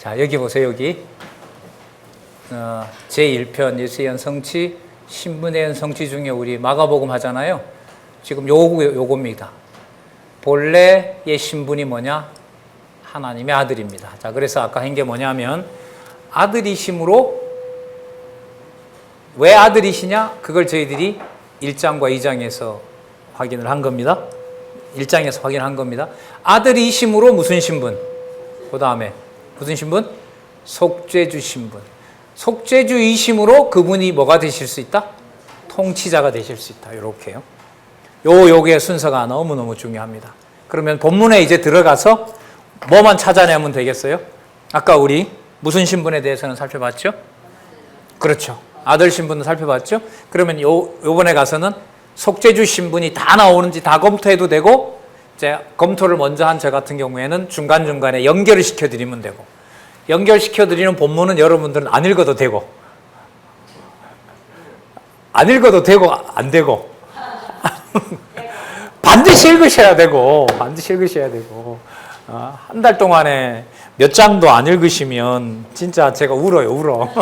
자, 여기 보세요, 여기. 제1편 예수의 성취, 신분의 성취 중에 우리 마가복음 하잖아요. 지금 요겁니다. 본래의 신분이 뭐냐? 하나님의 아들입니다. 자, 그래서 아까 한 게 뭐냐면, 아들이심으로, 왜 아들이시냐? 그걸 저희들이 1장과 2장에서 확인을 한 겁니다. 1장에서 확인한 겁니다. 아들이심으로 무슨 신분? 그 다음에 무슨 신분? 속죄주 신분. 속죄주이심으로 그분이 뭐가 되실 수 있다? 통치자가 되실 수 있다. 이렇게요. 요게 순서가 너무너무 중요합니다. 그러면 본문에 이제 들어가서 뭐만 찾아내면 되겠어요? 아까 우리 무슨 신분에 대해서는 살펴봤죠? 그렇죠. 아들 신분은 살펴봤죠? 그러면 요번에 가서는 속죄주 신분이 다 나오는지 다 검토해도 되고, 이제 검토를 먼저 한 저 같은 경우에는 중간중간에 연결을 시켜드리면 되고, 연결시켜드리는 본문은 여러분들은 안 읽어도 되고, 안 읽어도 되고, 안 되고, 반드시 읽으셔야 되고, 반드시 읽으셔야 되고, 한 달 동안에 몇 장도 안 읽으시면 진짜 제가 울어요, 울어.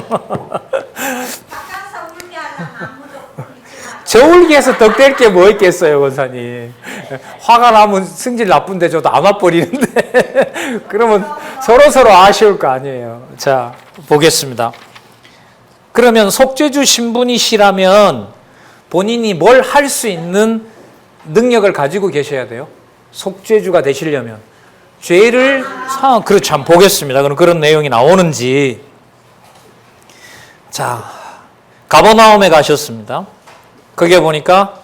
저 울기에서 덕될 게 뭐 있겠어요, 권사님. 화가 나면 승질 나쁜데 저도 안 와버리는데 그러면 서로 아쉬울 거 아니에요. 자, 보겠습니다. 그러면 속죄주 신분이시라면 본인이 뭘 할 수 있는 능력을 가지고 계셔야 돼요. 속죄주가 되시려면 죄를 그렇죠. 한번 보겠습니다. 그럼 그런 내용이 나오는지. 자, 가버나움에 가셨습니다. 거기에 보니까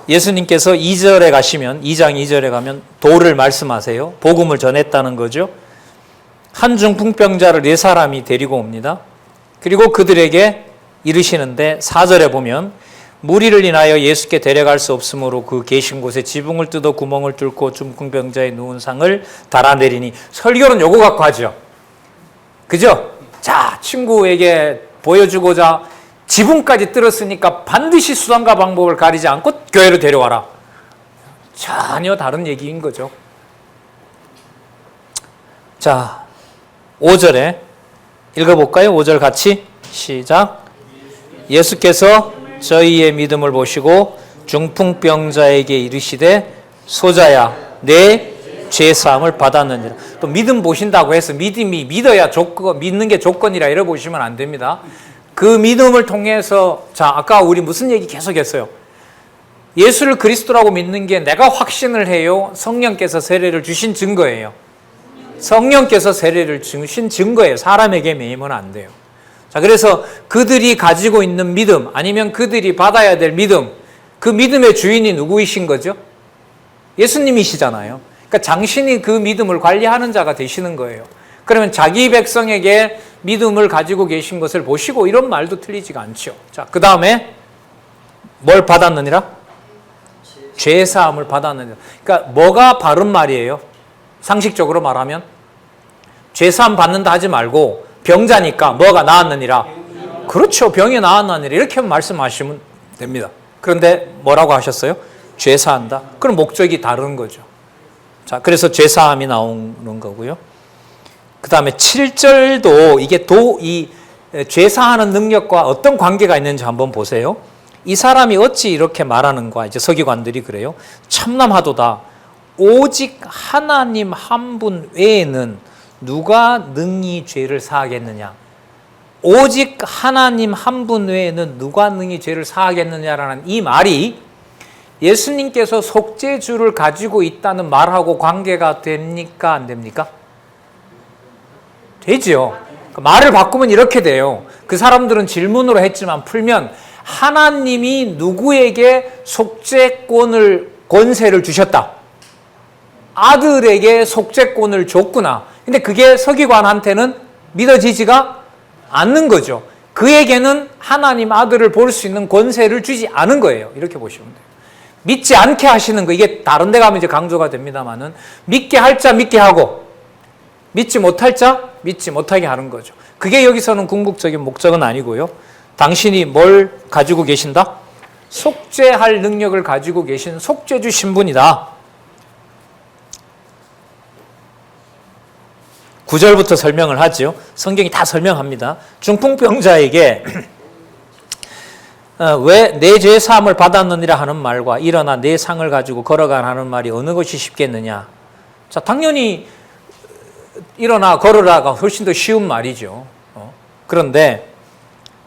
예수님께서 2절에 가시면, 2장 2절에 가면 도를 말씀하세요. 복음을 전했다는 거죠. 한 중풍병자를 4사람이 데리고 옵니다. 그리고 그들에게 이르시는데 4절에 보면 무리를 인하여 예수께 데려갈 수 없으므로 그 계신 곳에 지붕을 뜯어 구멍을 뚫고 중풍병자의 누운 상을 달아내리니, 설교는 요거 갖고 하죠. 그죠? 자, 친구에게 보여주고자 지붕까지 뚫었으니까 반드시 수단과 방법을 가리지 않고 교회로 데려와라. 전혀 다른 얘기인 거죠. 자, 5절에 읽어볼까요? 5절 같이 시작. 예수께서 저희의 믿음을 보시고 중풍병자에게 이르시되 소자야 내 죄사함을 받았느니라. 또 믿음 보신다고 해서 믿음이 믿어야 믿는 게 조건이라 이래 보시면 안 됩니다. 그 믿음을 통해서, 자, 아까 우리 무슨 얘기 계속했어요? 예수를 그리스도라고 믿는 게 내가 확신을 해요? 성령께서 세례를 주신 증거예요? 성령께서 세례를 주신 증거예요. 사람에게 매이면 안 돼요. 자, 그래서 그들이 가지고 있는 믿음, 아니면 그들이 받아야 될 믿음, 그 믿음의 주인이 누구이신 거죠? 예수님이시잖아요. 그러니까 당신이 그 믿음을 관리하는 자가 되시는 거예요. 그러면 자기 백성에게 믿음을 가지고 계신 것을 보시고, 이런 말도 틀리지가 않죠. 자, 그 다음에 뭘 받았느니라? 죄사함을 받았느니라. 그러니까 뭐가 바른 말이에요? 상식적으로 말하면 죄사함 받는다 하지 말고 병자니까 뭐가 나았느니라? 그렇죠. 병이 나았느니라. 이렇게 말씀하시면 됩니다. 그런데 뭐라고 하셨어요? 죄사한다. 그럼 목적이 다른 거죠. 자, 그래서 죄사함이 나오는 거고요. 그 다음에 7절도 이게 이 죄사하는 능력과 어떤 관계가 있는지 한번 보세요. 이 사람이 어찌 이렇게 말하는가? 이제 서기관들이 그래요. 참남하도다. 오직 하나님 한 분 외에는 누가 능히 죄를 사하겠느냐? 오직 하나님 한 분 외에는 누가 능히 죄를 사하겠느냐라는 이 말이 예수님께서 속죄주를 가지고 있다는 말하고 관계가 됩니까? 안 됩니까? 되죠. 말을 바꾸면 이렇게 돼요. 그 사람들은 질문으로 했지만 풀면 하나님이 누구에게 권세를 주셨다. 아들에게 속죄권을 줬구나. 근데 그게 서기관한테는 믿어지지가 않는 거죠. 그에게는 하나님 아들을 볼 수 있는 권세를 주지 않은 거예요. 이렇게 보시면 돼요. 믿지 않게 하시는 거, 이게 다른 데 가면 이제 강조가 됩니다만은, 믿게 할 자 믿게 하고 믿지 못할 자 믿지 못하게 하는 거죠. 그게 여기서는 궁극적인 목적은 아니고요. 당신이 뭘 가지고 계신다? 속죄할 능력을 가지고 계신 속죄주 신분이다. 9절부터 설명을 하죠. 성경이 다 설명합니다. 중풍병자에게 왜 내 죄 사함을 받았느니라 하는 말과 일어나 내 상을 가지고 걸어가라 하는 말이 어느 것이 쉽겠느냐. 자, 당연히 일어나 걸으라가 훨씬 더 쉬운 말이죠. 그런데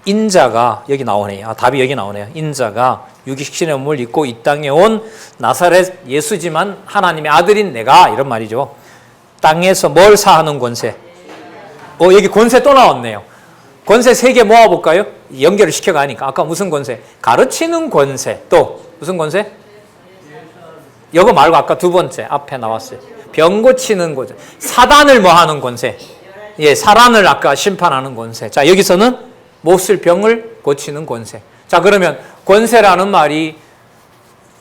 인자가 여기 나오네요. 답이 여기 나오네요. 인자가 육신의 몸을 입고 이 땅에 온 나사렛 예수지만 하나님의 아들인 내가, 이런 말이죠. 땅에서 뭘 사하는 권세? 여기 권세 또 나왔네요. 권세 3개 모아볼까요? 연결을 시켜가니까. 아까 무슨 권세? 가르치는 권세. 또 무슨 권세? 이거 말고 아까 두 번째 앞에 나왔어요. 병 고치는 권세. 사단을 뭐 하는 권세? 예, 사단을 아까 심판하는 권세. 자, 여기서는 몹쓸 병을 고치는 권세. 자, 그러면 권세라는 말이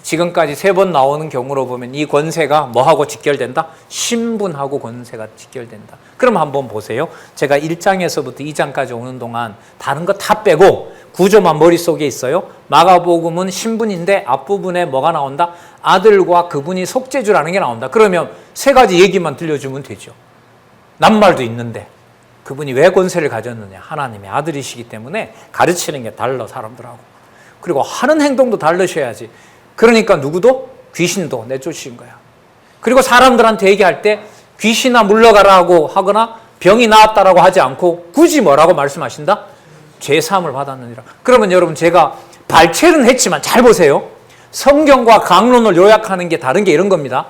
지금까지 3번 나오는 경우로 보면 이 권세가 뭐하고 직결된다? 신분하고 권세가 직결된다. 그럼 한번 보세요. 제가 1장에서부터 2장까지 오는 동안 다른 거 다 빼고 구조만 머릿속에 있어요. 마가복음은 신분인데 앞부분에 뭐가 나온다? 아들과 그분이 속죄주라는 게 나온다. 그러면 3가지 얘기만 들려주면 되죠. 낱말도 있는데 그분이 왜 권세를 가졌느냐? 하나님의 아들이시기 때문에 가르치는 게 달라, 사람들하고. 그리고 하는 행동도 다르셔야지. 그러니까 누구도? 귀신도 내쫓으신 거야. 그리고 사람들한테 얘기할 때 귀신아 물러가라고 하거나 병이 나았다라고 하지 않고 굳이 뭐라고 말씀하신다? 죄사함을 받았느니라. 그러면 여러분, 제가 발췌는 했지만 잘 보세요. 성경과 강론을 요약하는 게 다른 게 이런 겁니다.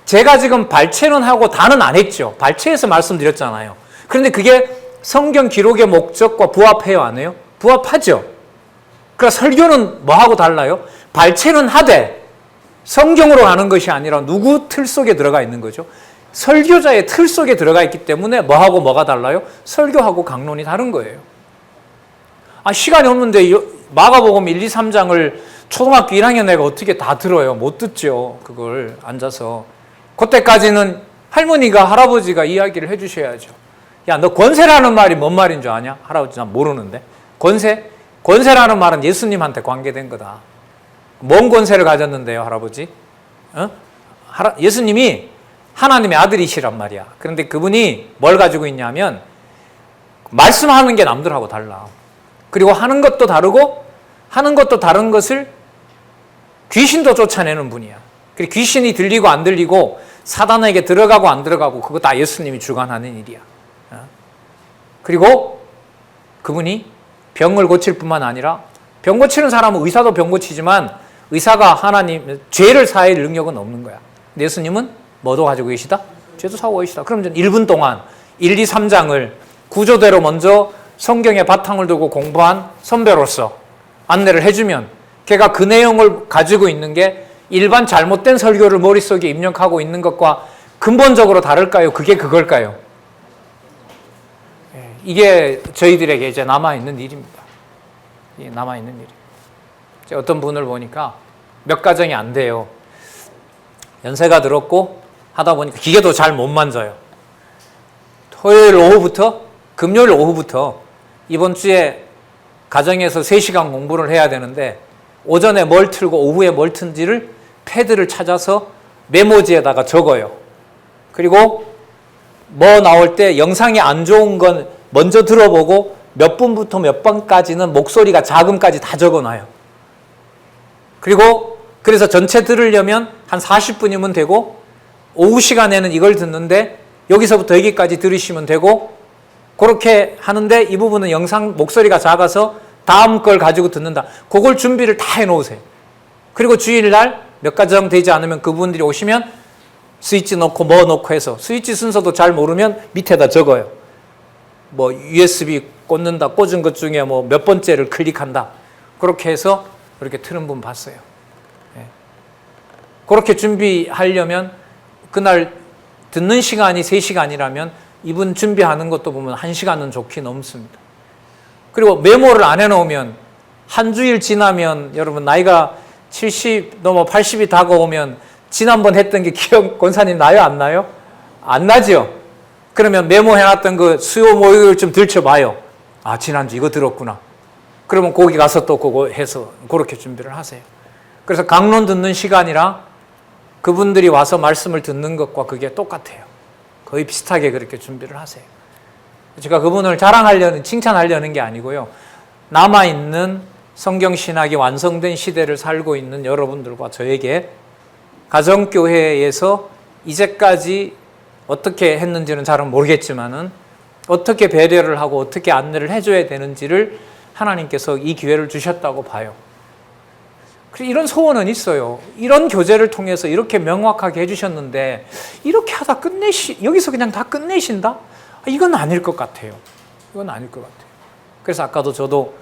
제가 지금 발췌는 하고 다는 안 했죠. 발췌해서 말씀드렸잖아요. 그런데 그게 성경 기록의 목적과 부합해요, 안 해요? 부합하죠. 그러니까 설교는 뭐하고 달라요? 발췌는 하되 성경으로 가는 것이 아니라 누구 틀 속에 들어가 있는 거죠. 설교자의 틀 속에 들어가 있기 때문에 뭐하고 뭐가 달라요? 설교하고 강론이 다른 거예요. 시간이 없는데 마가복음 1, 2, 3장을 초등학교 1학년 애가 어떻게 다 들어요? 못 듣죠. 그걸 앉아서. 그때까지는 할머니가 할아버지가 이야기를 해주셔야죠. 야, 너 권세라는 말이 뭔 말인 줄 아냐? 할아버지, 난 모르는데. 권세? 권세라는 말은 예수님한테 관계된 거다. 뭔 권세를 가졌는데요, 할아버지? 예수님이 하나님의 아들이시란 말이야. 그런데 그분이 뭘 가지고 있냐면 말씀하는 게 남들하고 달라. 그리고 하는 것도 다르고 하는 것도 다른 것을 귀신도 쫓아내는 분이야. 그리고 귀신이 들리고 안 들리고 사단에게 들어가고 안 들어가고 그거 다 예수님이 주관하는 일이야. 그리고 그분이 병을 고칠 뿐만 아니라 병 고치는 사람은 의사도 병 고치지만 의사가 하나님 죄를 사할 능력은 없는 거야. 근데 예수님은 뭐도 가지고 계시다? 죄도 사고 계시다. 그럼 1분 동안 1, 2, 3장을 구조대로 먼저 성경의 바탕을 두고 공부한 선배로서 안내를 해주면 걔가 그 내용을 가지고 있는 게 일반 잘못된 설교를 머릿속에 입력하고 있는 것과 근본적으로 다를까요? 그게 그걸까요? 이게 저희들에게 이제 남아있는 일입니다. 남아있는 일이에요. 어떤 분을 보니까 몇 가정이 안 돼요. 연세가 들었고 하다 보니까 기계도 잘 못 만져요. 토요일 오후부터 금요일 오후부터 이번 주에 가정에서 3시간 공부를 해야 되는데 오전에 뭘 틀고 오후에 뭘 튼지를 패드를 찾아서 메모지에다가 적어요. 그리고 뭐 나올 때 영상이 안 좋은 건 먼저 들어보고 몇 분부터 몇 번까지는 목소리가 작음까지 다 적어놔요. 그리고 그래서 전체 들으려면 한 40분이면 되고 오후 시간에는 이걸 듣는데 여기서부터 여기까지 들으시면 되고 그렇게 하는데 이 부분은 영상 목소리가 작아서 다음 걸 가지고 듣는다. 그걸 준비를 다 해놓으세요. 그리고 주일날 몇 가정 되지 않으면 그분들이 오시면 스위치 넣고 뭐 넣고 해서 스위치 순서도 잘 모르면 밑에다 적어요. 뭐 USB 꽂는다, 꽂은 것 중에 뭐 몇 번째를 클릭한다. 그렇게 해서 그렇게 트는 분 봤어요. 예. 그렇게 준비하려면 그날 듣는 시간이 3시간이라면 이분 준비하는 것도 보면 1시간은 좋게 넘습니다. 그리고 메모를 안 해놓으면 한 주일 지나면 여러분 나이가 70 넘어 80이 다가오면 지난번 했던 게 기억, 권사님 나요? 안 나요? 안 나죠? 그러면 메모해놨던 그 수요 모의를 좀 들춰봐요. 아, 지난주 이거 들었구나. 그러면 거기 가서 또 그거 해서 그렇게 준비를 하세요. 그래서 강론 듣는 시간이랑 그분들이 와서 말씀을 듣는 것과 그게 똑같아요. 거의 비슷하게 그렇게 준비를 하세요. 제가 그분을 자랑하려는, 칭찬하려는 게 아니고요. 남아있는 성경신학이 완성된 시대를 살고 있는 여러분들과 저에게 가정교회에서 이제까지 어떻게 했는지는 잘은 모르겠지만은 어떻게 배려를 하고 어떻게 안내를 해줘야 되는지를 하나님께서 이 기회를 주셨다고 봐요. 그래서 이런 소원은 있어요. 이런 교제를 통해서 이렇게 명확하게 해주셨는데 이렇게 하다 여기서 그냥 다 끝내신다? 이건 아닐 것 같아요. 이건 아닐 것 같아요. 그래서 아까도 저도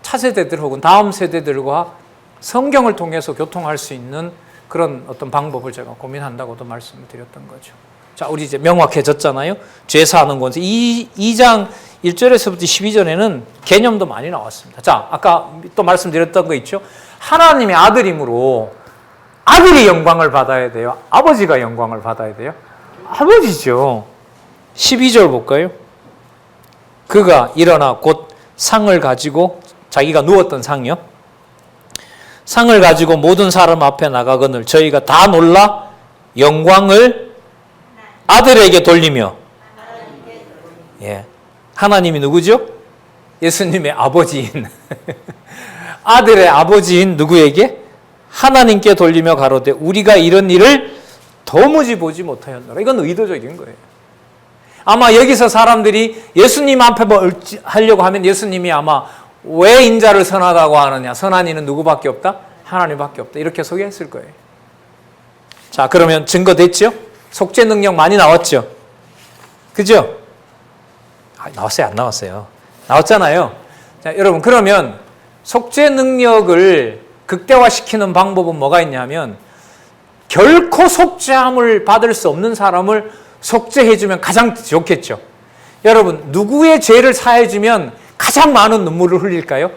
차세대들 혹은 다음 세대들과 성경을 통해서 교통할 수 있는 그런 어떤 방법을 제가 고민한다고도 말씀을 드렸던 거죠. 자, 우리 이제 명확해졌잖아요. 죄사하는 권세. 2장 1절에서부터 12절에는 개념도 많이 나왔습니다. 자, 아까 또 말씀드렸던 거 있죠. 하나님의 아들임으로 아들이 영광을 받아야 돼요? 아버지가 영광을 받아야 돼요? 아버지죠. 12절 볼까요? 그가 일어나 곧 상을 가지고, 자기가 누웠던 상이요. 상을 가지고 모든 사람 앞에 나가거늘 저희가 다 놀라 영광을 아들에게 돌리며. 예. 하나님이 누구죠? 예수님의 아버지인 아들의 아버지인 누구에게? 하나님께 돌리며 가로되 우리가 이런 일을 도무지 보지 못하였노라. 이건 의도적인 거예요. 아마 여기서 사람들이 예수님 앞에 뭐 하려고 하면 예수님이 아마 왜 인자를 선하다고 하느냐? 선한 이는 누구밖에 없다? 하나님밖에 없다. 이렇게 소개했을 거예요. 자, 그러면 증거 됐죠? 속죄 능력 많이 나왔죠? 그죠? 나왔어요? 안 나왔어요? 나왔잖아요. 자, 여러분, 그러면 속죄 능력을 극대화시키는 방법은 뭐가 있냐면 결코 속죄함을 받을 수 없는 사람을 속죄해주면 가장 좋겠죠. 여러분, 누구의 죄를 사해주면 가장 많은 눈물을 흘릴까요?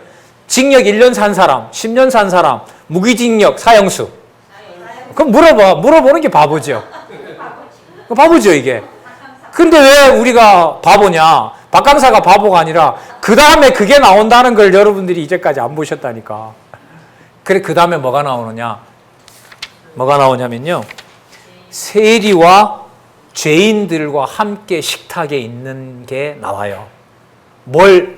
징역 1년 산 사람, 10년 산 사람, 무기징역, 사형수. 그럼 물어보는 게 바보죠. 바보죠, 이게. 근데 왜 우리가 바보냐? 박강사가 바보가 아니라 그 다음에 그게 나온다는 걸 여러분들이 이제까지 안 보셨다니까. 그래, 그 다음에 뭐가 나오느냐? 뭐가 나오냐면요. 세리와 죄인들과 함께 식탁에 있는 게 나와요. 뭘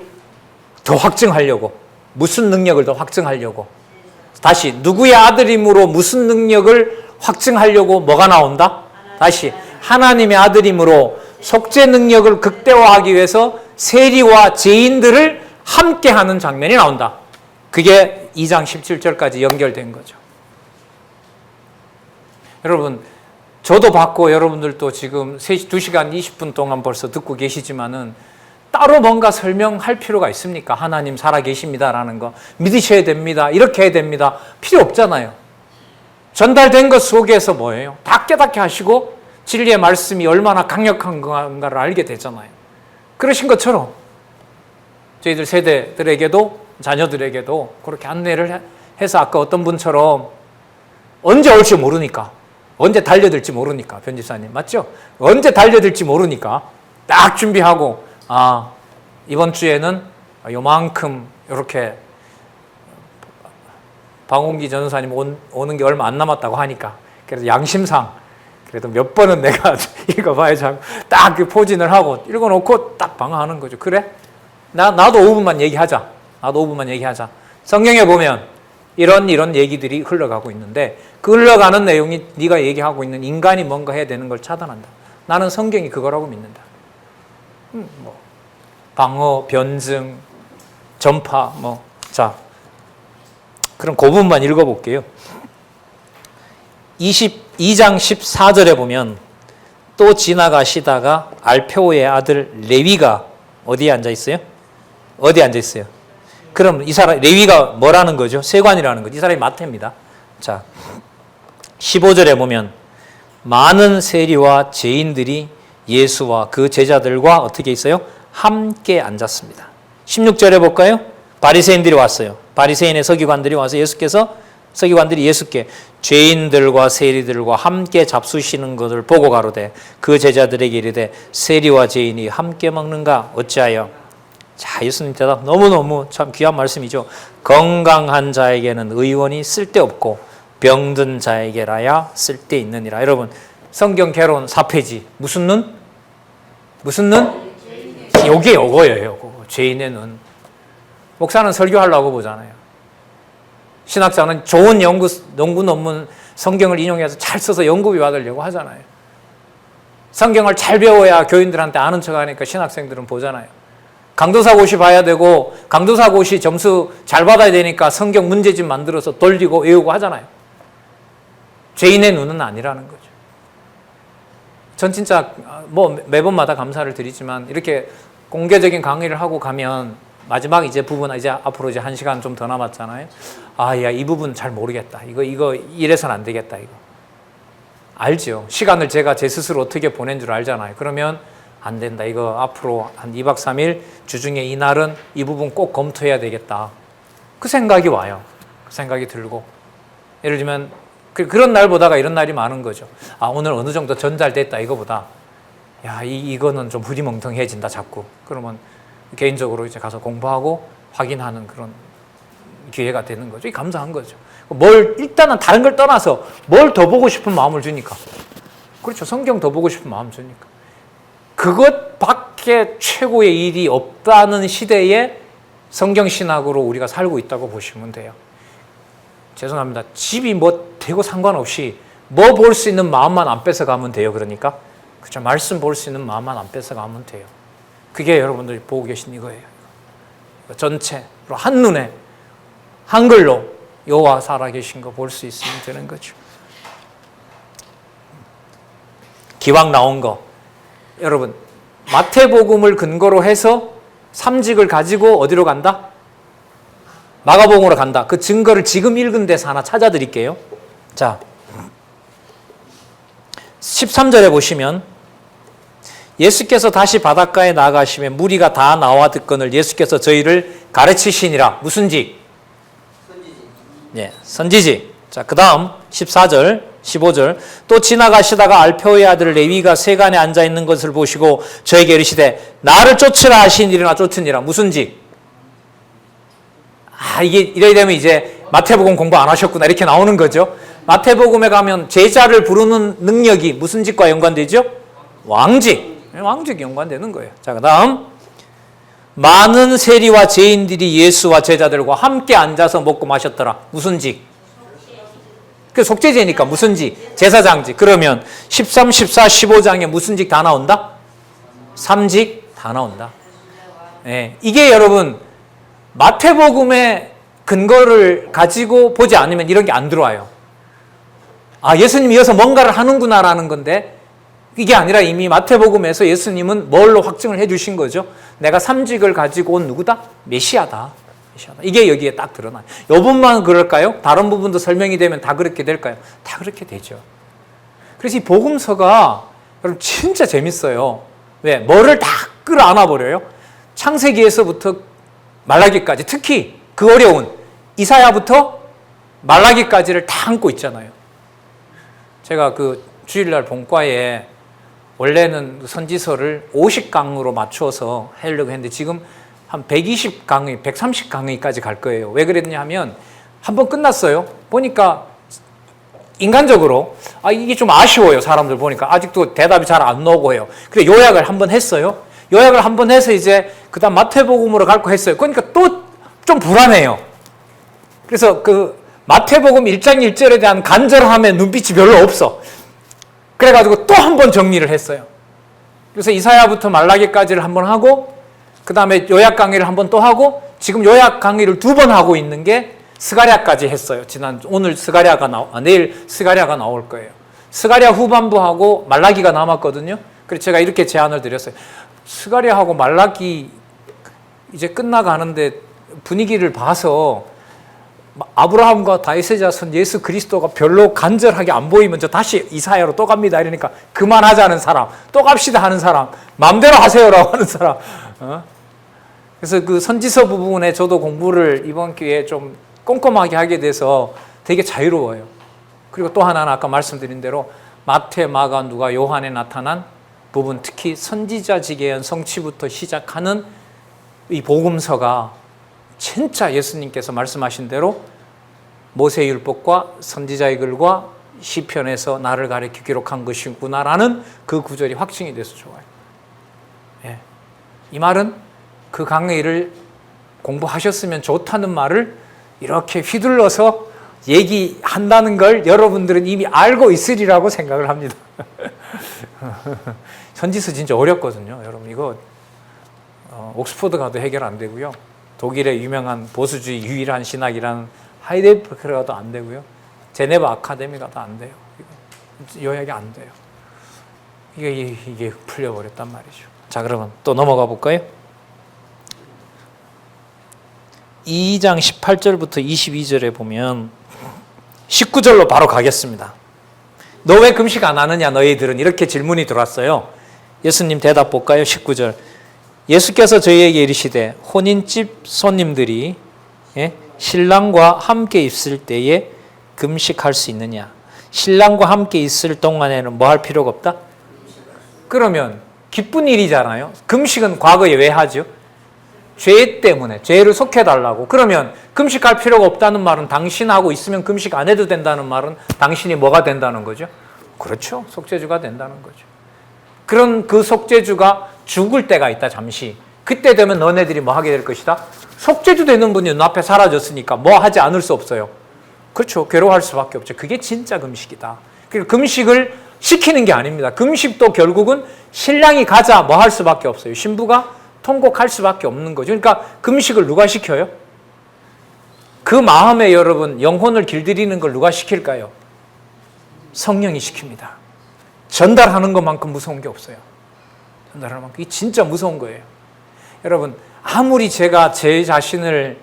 더 확증하려고? 무슨 능력을 더 확증하려고? 다시, 누구의 아들임으로 무슨 능력을 확증하려고 뭐가 나온다? 다시, 하나님의 아들임으로 속죄 능력을 극대화하기 위해서 세리와 죄인들을 함께 하는 장면이 나온다. 그게 2장 17절까지 연결된 거죠. 여러분, 저도 받고 여러분들도 지금 2시간 20분 동안 벌써 듣고 계시지만은 따로 뭔가 설명할 필요가 있습니까? 하나님 살아계십니다라는 거 믿으셔야 됩니다. 이렇게 해야 됩니다. 필요 없잖아요. 전달된 것 속에서 뭐예요? 다 깨닫게 하시고 진리의 말씀이 얼마나 강력한 건가를 알게 되잖아요. 그러신 것처럼 저희들 세대들에게도 자녀들에게도 그렇게 안내를 해서 아까 어떤 분처럼 언제 올지 모르니까, 언제 달려들지 모르니까, 변집사님 맞죠? 언제 달려들지 모르니까 딱 준비하고 이번 주에는 요만큼 이렇게 방홍기 전도사님 오는 게 얼마 안 남았다고 하니까 그래서 양심상 그래도 몇 번은 내가 읽어봐야지 하고 딱 그 포진을 하고 읽어놓고 딱 방어하는 거죠. 그래? 나도 5분만 얘기하자. 나도 5분만 얘기하자. 성경에 보면 이런 얘기들이 흘러가고 있는데 그 흘러가는 내용이 네가 얘기하고 있는 인간이 뭔가 해야 되는 걸 차단한다. 나는 성경이 그거라고 믿는다. 방어, 변증, 전파, 자, 그럼 그 부분만 읽어볼게요. 22장 14절에 보면 또 지나가시다가 알페오의 아들 레위가 어디에 앉아 있어요? 어디에 앉아 있어요? 그럼 이 사람, 레위가 뭐라는 거죠? 세관이라는 거죠. 이 사람이 마태입니다. 자, 15절에 보면 많은 세리와 죄인들이 예수와 그 제자들과 어떻게 있어요? 함께 앉았습니다. 16절에 볼까요? 바리새인들이 왔어요. 바리새인의 서기관들이 와서 서기관들이 예수께 죄인들과 세리들과 함께 잡수시는 것을 보고 가로되 그 제자들에게 이르되 세리와 죄인이 함께 먹는가 어찌하여? 자, 예수님 대답 너무너무 참 귀한 말씀이죠. 건강한 자에게는 의원이 쓸데없고 병든 자에게라야 쓸데있느니라. 여러분, 성경 개론 4페이지. 무슨 눈? 무슨 눈? 요게 요거예요. 요거. 죄인의 눈. 목사는 설교하려고 보잖아요. 신학자는 좋은 연구 논문 성경을 인용해서 잘 써서 연구비 받으려고 하잖아요. 성경을 잘 배워야 교인들한테 아는 척하니까 신학생들은 보잖아요. 강도사고시 봐야 되고 강도사고시 점수 잘 받아야 되니까 성경 문제집 만들어서 돌리고 외우고 하잖아요. 죄인의 눈은 아니라는 거죠. 전 진짜 뭐 매번마다 감사를 드리지만 이렇게 공개적인 강의를 하고 가면 마지막 이제 부분 이제 앞으로 이제 1시간 좀 더 남았잖아요. 아, 야, 이 부분 잘 모르겠다. 이거 이래서는 안 되겠다. 이거 알죠. 시간을 제가 제 스스로 어떻게 보낸 줄 알잖아요. 그러면 안 된다. 이거 앞으로 한 2박 3일 주중에 이날은 이 부분 꼭 검토해야 되겠다. 그 생각이 와요. 그 생각이 들고 예를 들면 그런 날 보다가 이런 날이 많은 거죠. 아, 오늘 어느 정도 전달됐다 이거보다 야, 이거는 좀 흐리멍텅해진다 자꾸. 그러면 개인적으로 이제 가서 공부하고 확인하는 그런 기회가 되는 거죠. 이 감사한 거죠. 일단은 다른 걸 떠나서 뭘 더 보고 싶은 마음을 주니까. 그렇죠. 성경 더 보고 싶은 마음 주니까. 그것밖에 최고의 일이 없다는 시대에 성경신학으로 우리가 살고 있다고 보시면 돼요. 죄송합니다. 집이 뭐 되고 상관없이 뭐 볼 수 있는 마음만 안 뺏어가면 돼요. 그러니까. 그렇죠. 말씀 볼 수 있는 마음만 안 뺏어가면 돼요. 그게 여러분들이 보고 계신 이거예요. 전체로 한눈에 한글로 여호와 살아계신 거 볼 수 있으면 되는 거죠. 기왕 나온 거 여러분 마태복음을 근거로 해서 삼직을 가지고 어디로 간다? 마가복음으로 간다. 그 증거를 지금 읽은 데서 하나 찾아드릴게요. 자, 13절에 보시면 예수께서 다시 바닷가에 나가시매 무리가 다 나와 듣거늘 예수께서 저희를 가르치시니라. 무슨 직? 선지직. 네, 선지직. 자, 그 다음 14절, 15절. 또 지나가시다가 알페오의 아들 레위가 세간에 앉아 있는 것을 보시고 저에게 이르시되 나를 쫓으라 하시니라. 쫓으니라. 무슨 직? 아, 이게 이래 되면 이제 마태복음 공부 안 하셨구나 이렇게 나오는 거죠. 마태복음에 가면 제자를 부르는 능력이 무슨 직과 연관되죠? 왕직. 왕직이 연관되는 거예요. 자, 그 다음 많은 세리와 죄인들이 예수와 제자들과 함께 앉아서 먹고 마셨더라. 무슨 직? 그 속죄제니까 무슨 직? 제사장직. 그러면 13, 14, 15장에 무슨 직 다 나온다? 삼직 다 나온다. 네, 이게 여러분 마태복음의 근거를 가지고 보지 않으면 이런 게 안 들어와요. 아, 예수님이 이어서 뭔가를 하는구나라는 건데 이게 아니라 이미 마태복음에서 예수님은 뭘로 확증을 해주신 거죠? 내가 삼직을 가지고 온 누구다? 메시아다. 메시아다. 이게 여기에 딱 드러나요. 이 부분만 그럴까요? 다른 부분도 설명이 되면 다 그렇게 될까요? 다 그렇게 되죠. 그래서 이 복음서가 여러분 진짜 재밌어요. 왜? 뭐를 다 끌어안아 버려요. 창세기에서부터 말라기까지, 특히 그 어려운 이사야부터 말라기까지를 다 안고 있잖아요. 제가 그 주일날 본과에 원래는 선지서를 50강으로 맞춰서 하려고 했는데 지금 한 120강의, 130강의까지 갈 거예요. 왜 그랬냐 하면 한번 끝났어요. 보니까 인간적으로 이게 좀 아쉬워요. 사람들 보니까 아직도 대답이 잘 안 나오고 해요. 그래 요약을 한번 했어요. 요약을 한번 해서 이제 그 다음 마태복음으로 갈 거 했어요. 그러니까 또 좀 불안해요. 그래서 그 마태복음 1장 1절에 대한 간절함의 눈빛이 별로 없어. 그래가지고 또 한 번 정리를 했어요. 그래서 이사야부터 말라기까지를 한 번 하고 그 다음에 요약 강의를 한 번 또 하고 지금 요약 강의를 2번 하고 있는 게 스가랴까지 했어요. 오늘 내일 스가랴가 나올 거예요. 스가랴 후반부하고 말라기가 남았거든요. 그래서 제가 이렇게 제안을 드렸어요. 스가랴하고 말라기 이제 끝나가는데 분위기를 봐서 아브라함과 다윗의 자손 예수 그리스도가 별로 간절하게 안 보이면 저 다시 이사야로 또 갑니다. 이러니까 그만하자는 사람, 또 갑시다 하는 사람, 마음대로 하세요라고 하는 사람. 그래서 그 선지서 부분에 저도 공부를 이번 기회에 좀 꼼꼼하게 하게 돼서 되게 자유로워요. 그리고 또 하나는 아까 말씀드린 대로 마태, 마가, 누가, 요한에 나타난 부분, 특히 선지자직의 성취부터 시작하는 이 복음서가 진짜 예수님께서 말씀하신 대로 모세율법과 선지자의 글과 시편에서 나를 가리켜 기록한 것이구나라는 그 구절이 확증이 돼서 좋아요. 예. 이 말은 그 강의를 공부하셨으면 좋다는 말을 이렇게 휘둘러서 얘기한다는 걸 여러분들은 이미 알고 있으리라고 생각을 합니다. 선지서 진짜 어렵거든요. 여러분 이거 옥스퍼드 가도 해결 안 되고요. 독일의 유명한 보수주의 유일한 신학이라는 하이델베르크를 가도 안 되고요. 제네바 아카데미 가도 안 돼요. 요약이 안 돼요. 이게 풀려버렸단 말이죠. 자, 그러면 또 넘어가 볼까요? 2장 18절부터 22절에 보면 19절로 바로 가겠습니다. 너 왜 금식 안 하느냐 너희들은, 이렇게 질문이 들어왔어요. 예수님 대답 볼까요? 19절. 예수께서 저희에게 이르시되 혼인집 손님들이 신랑과 함께 있을 때에 금식할 수 있느냐? 신랑과 함께 있을 동안에는 뭐 할 필요가 없다? 그러면 기쁜 일이잖아요. 금식은 과거에 왜 하죠? 죄 때문에, 죄를 속해달라고. 그러면 금식할 필요가 없다는 말은 당신하고 있으면 금식 안 해도 된다는 말은 당신이 뭐가 된다는 거죠? 그렇죠. 속죄주가 된다는 거죠. 그런 그 속죄주가 죽을 때가 있다, 잠시. 그때 되면 너네들이 뭐 하게 될 것이다? 속죄주 되는 분이 눈앞에 사라졌으니까 뭐 하지 않을 수 없어요. 그렇죠. 괴로워할 수밖에 없죠. 그게 진짜 금식이다. 그러니까 금식을 시키는 게 아닙니다. 금식도 결국은 신랑이 가자 뭐 할 수밖에 없어요. 신부가 통곡할 수밖에 없는 거죠. 그러니까 금식을 누가 시켜요? 그 마음에 여러분 영혼을 길들이는 걸 누가 시킬까요? 성령이 시킵니다. 전달하는 것만큼 무서운 게 없어요. 전달하는 만큼. 이게 진짜 무서운 거예요. 여러분 아무리 제가 제 자신을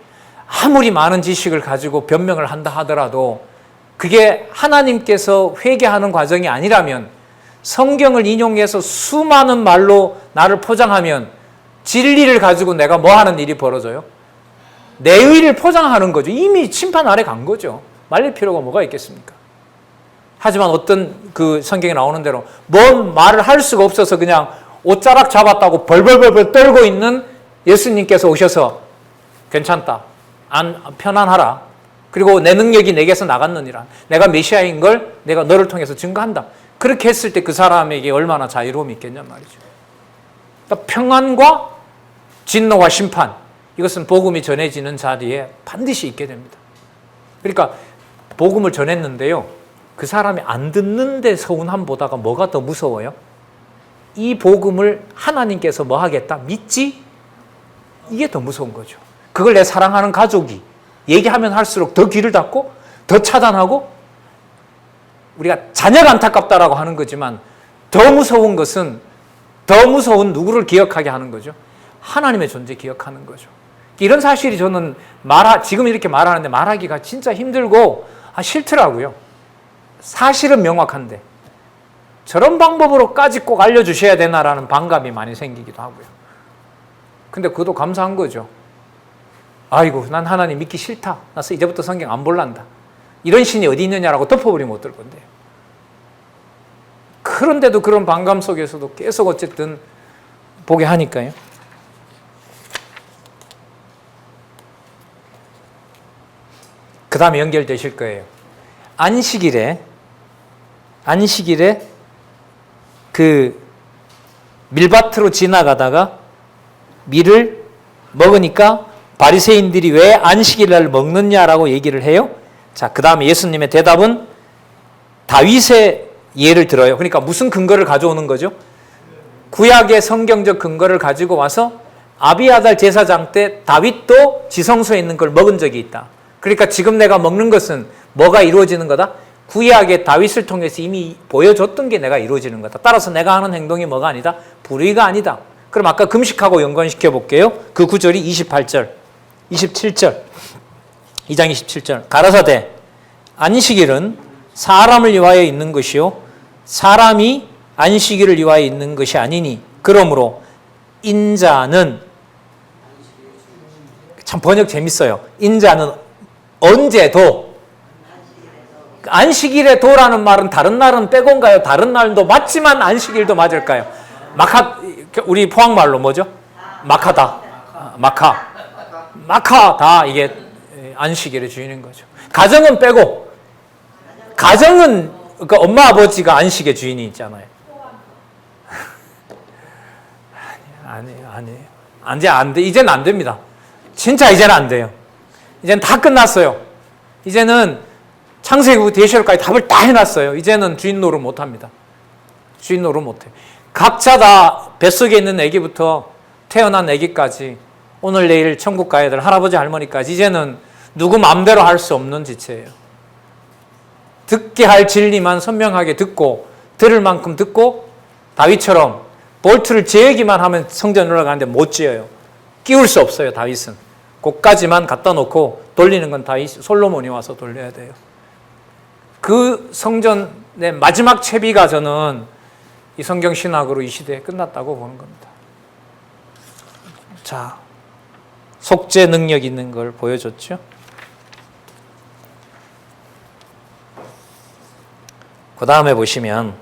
아무리 많은 지식을 가지고 변명을 한다 하더라도 그게 하나님께서 회개하는 과정이 아니라면, 성경을 인용해서 수많은 말로 나를 포장하면 진리를 가지고 내가 뭐 하는 일이 벌어져요? 내 의를 포장하는 거죠. 이미 심판 아래 간 거죠. 말릴 필요가 뭐가 있겠습니까? 하지만 어떤 그 성경에 나오는 대로 뭔 말을 할 수가 없어서 그냥 옷자락 잡았다고 벌벌벌벌 떨고 있는 예수님께서 오셔서 괜찮다. 편안하라. 그리고 내 능력이 내게서 나갔느니라. 내가 메시아인 걸 내가 너를 통해서 증거한다. 그렇게 했을 때 그 사람에게 얼마나 자유로움이 있겠냔 말이죠. 그러니까 평안과 진노와 심판, 이것은 복음이 전해지는 자리에 반드시 있게 됩니다. 그러니까 복음을 전했는데요, 그 사람이 안 듣는데 서운함보다가 뭐가 더 무서워요? 이 복음을 하나님께서 뭐 하겠다? 믿지? 이게 더 무서운 거죠. 그걸 내 사랑하는 가족이 얘기하면 할수록 더 귀를 닫고 더 차단하고, 우리가 자녀가 안타깝다라고 하는 거지만 더 무서운 것은, 더 무서운 누구를 기억하게 하는 거죠? 하나님의 존재 기억하는 거죠. 이런 사실이 저는 지금 이렇게 말하는데 말하기가 진짜 힘들고 싫더라고요. 사실은 명확한데 저런 방법으로까지 꼭 알려주셔야 되나라는 반감이 많이 생기기도 하고요. 근데 그것도 감사한 거죠. 아이고 난 하나님 믿기 싫다. 나 이제부터 성경 안 볼란다. 이런 신이 어디 있느냐라고 덮어버리면 어떨 건데요. 그런데도 그런 반감 속에서도 계속 어쨌든 보게 하니까요. 그 다음에 연결되실 거예요. 안식일에 그 밀밭으로 지나가다가 밀을 먹으니까 바리새인들이 왜 안식일날 먹느냐라고 얘기를 해요. 자, 그 다음에 예수님의 대답은 다윗의 예를 들어요. 그러니까 무슨 근거를 가져오는 거죠? 구약의 성경적 근거를 가지고 와서 아비아달 제사장 때 다윗도 지성소에 있는 걸 먹은 적이 있다. 그러니까 지금 내가 먹는 것은 뭐가 이루어지는 거다? 구약의 다윗을 통해서 이미 보여줬던 게 내가 이루어지는 거다. 따라서 내가 하는 행동이 뭐가 아니다? 불의가 아니다. 그럼 아까 금식하고 연관시켜 볼게요. 그 구절이 27절 2장 27절 가라사대 안식일은 사람을 위하여 있는 것이요 사람이 안식일을 위하여 있는 것이 아니니 그러므로 인자는, 참 번역 재밌어요. 인자는 언제도, 안식일에 도라는 말은 다른 날은 빼곤가요? 다른 날도 맞지만 안식일도 맞을까요? 우리 포항말로 뭐죠? 마카다. 마카다. 이게 안식일의 주인인 거죠. 가정은 빼고, 가정은 그러니까 엄마 아버지가 안식의 주인이 있잖아요. 아니에요. 안 돼. 이제는 안 됩니다. 진짜 이제는 안 돼요. 이제는 다 끝났어요. 이제는 창세기부터 계시록까지 답을 다 해놨어요. 이제는 주인 노릇 못 합니다. 주인 노릇 못 해요. 각자 다 뱃속에 있는 아기부터 태어난 아기까지 오늘 내일 천국 가야 될 할아버지 할머니까지 이제는 누구 마음대로 할 수 없는 지체예요. 듣게 할 진리만 선명하게 듣고 들을 만큼 듣고 다윗처럼 볼트를 재기만 하면 성전 올라가는데 못 지어요. 끼울 수 없어요. 다윗은. 그까지만 갖다 놓고 돌리는 건 다윗 솔로몬이 와서 돌려야 돼요. 그 성전의 마지막 채비가 저는 이 성경 신학으로 이 시대에 끝났다고 보는 겁니다. 자, 속죄 능력 있는 걸 보여줬죠. 그 다음에 보시면,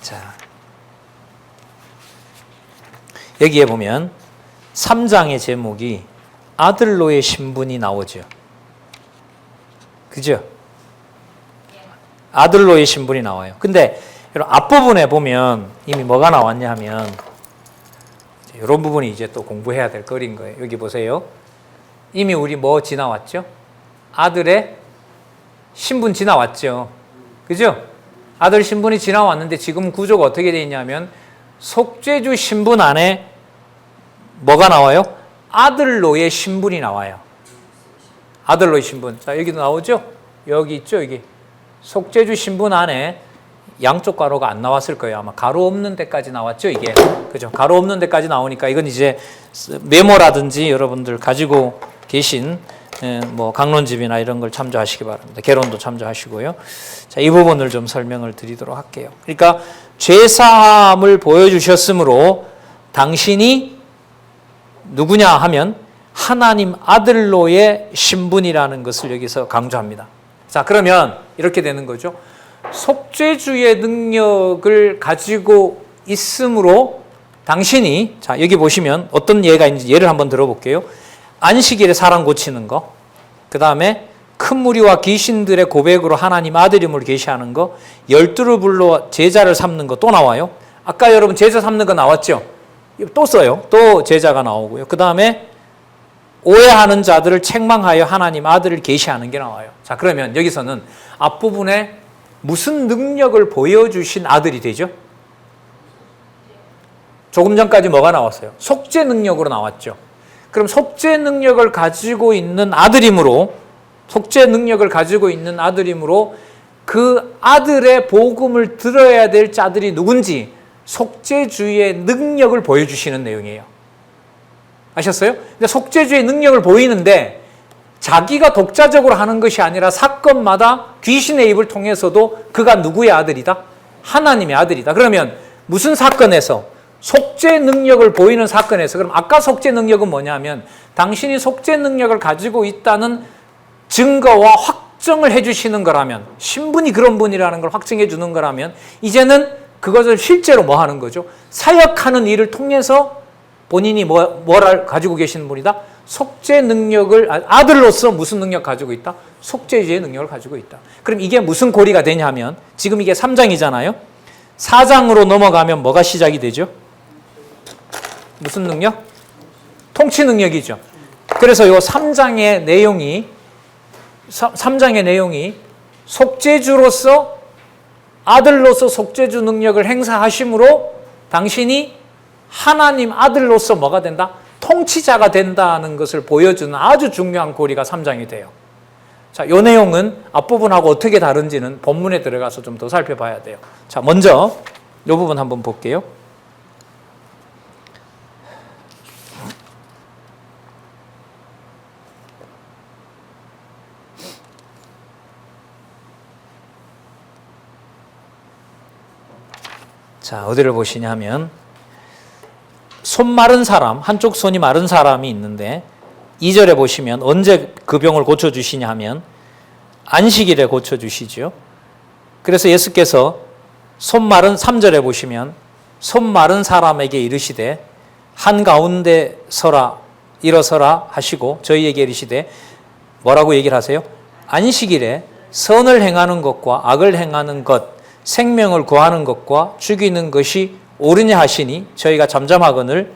자, 여기에 보면 3장의 제목이 아들로의 신분이 나오죠. 그죠? 아들로의 신분이 나와요. 근데 앞부분에 보면 이미 뭐가 나왔냐 하면 이런 부분이 이제 또 공부해야 될 거리인 거예요. 여기 보세요. 이미 우리 뭐 지나왔죠? 아들의 신분 지나왔죠. 그죠? 아들 신분이 지나왔는데 지금 구조가 어떻게 되어 있냐면 속죄주 신분 안에 뭐가 나와요? 아들로의 신분이 나와요. 아들로의 신분. 자, 여기도 나오죠? 여기 있죠? 여기. 속죄주 신분 안에 양쪽 가로가 안 나왔을 거예요. 아마 가로 없는 데까지 나왔죠, 이게. 그죠? 가로 없는 데까지 나오니까 이건 이제 메모라든지 여러분들 가지고 계신 뭐 강론집이나 이런 걸 참조하시기 바랍니다. 개론도 참조하시고요. 자, 이 부분을 좀 설명을 드리도록 할게요. 그러니까 죄사함을 보여주셨으므로 당신이 누구냐 하면 하나님 아들로의 신분이라는 것을 여기서 강조합니다. 자, 그러면 이렇게 되는 거죠. 속죄주의 능력을 가지고 있으므로 당신이, 자, 여기 보시면 어떤 예가 있는지 예를 한번 들어볼게요. 안식일에 사람 고치는 거, 그 다음에 큰 무리와 귀신들의 고백으로 하나님 아들임을 계시하는 거, 12를 불러 제자를 삼는 거 또 나와요. 아까 여러분 제자 삼는 거 나왔죠? 또 써요. 또 제자가 나오고요. 그 다음에 오해하는 자들을 책망하여 하나님 아들을 계시하는 게 나와요. 자, 그러면 여기서는 앞부분에 무슨 능력을 보여주신 아들이 되죠? 조금 전까지 뭐가 나왔어요? 속죄 능력으로 나왔죠. 그럼 속죄 능력을 가지고 있는 아들이므로, 속죄 능력을 가지고 있는 아들이므로 그 아들의 복음을 들어야 될 자들이 누군지 속죄주의 능력을 보여주시는 내용이에요. 아셨어요? 근데 속죄주의 능력을 보이는데 자기가 독자적으로 하는 것이 아니라 사건마다 귀신의 입을 통해서도 그가 누구의 아들이다? 하나님의 아들이다. 그러면 무슨 사건에서? 속죄 능력을 보이는 사건에서. 그럼 아까 속죄 능력은 뭐냐면 당신이 속죄 능력을 가지고 있다는 증거와 확정을 해주시는 거라면, 신분이 그런 분이라는 걸 확증해 주는 거라면 이제는 그것을 실제로 뭐 하는 거죠? 사역하는 일을 통해서 본인이 뭐를 가지고 계시는 분이다? 속죄 능력을, 아들로서 무슨 능력 가지고 있다? 속죄주의 능력을 가지고 있다. 그럼 이게 무슨 고리가 되냐면 지금 이게 3장이잖아요. 4장으로 넘어가면 뭐가 시작이 되죠? 무슨 능력? 통치 능력이죠. 그래서 이 3장의 내용이 속죄주로서, 아들로서 속죄주 능력을 행사하심으로 당신이 하나님 아들로서 뭐가 된다? 통치자가 된다는 것을 보여주는 아주 중요한 고리가 3장이 돼요. 자, 이 내용은 앞부분하고 어떻게 다른지는 본문에 들어가서 좀 더 살펴봐야 돼요. 자, 먼저 이 부분 한번 볼게요. 자, 어디를 보시냐 하면 손 마른 사람, 한쪽 손이 마른 사람이 있는데 2절에 보시면 언제 그 병을 고쳐주시냐 하면 안식일에 고쳐주시죠. 그래서 예수께서 손 마른, 3절에 보시면 손 마른 사람에게 이르시되 한가운데 서라, 일어서라 하시고 저희에게 이르시되 뭐라고 얘기를 하세요? 안식일에 선을 행하는 것과 악을 행하는 것, 생명을 구하는 것과 죽이는 것이 옳으냐 하시니 저희가 잠잠하거늘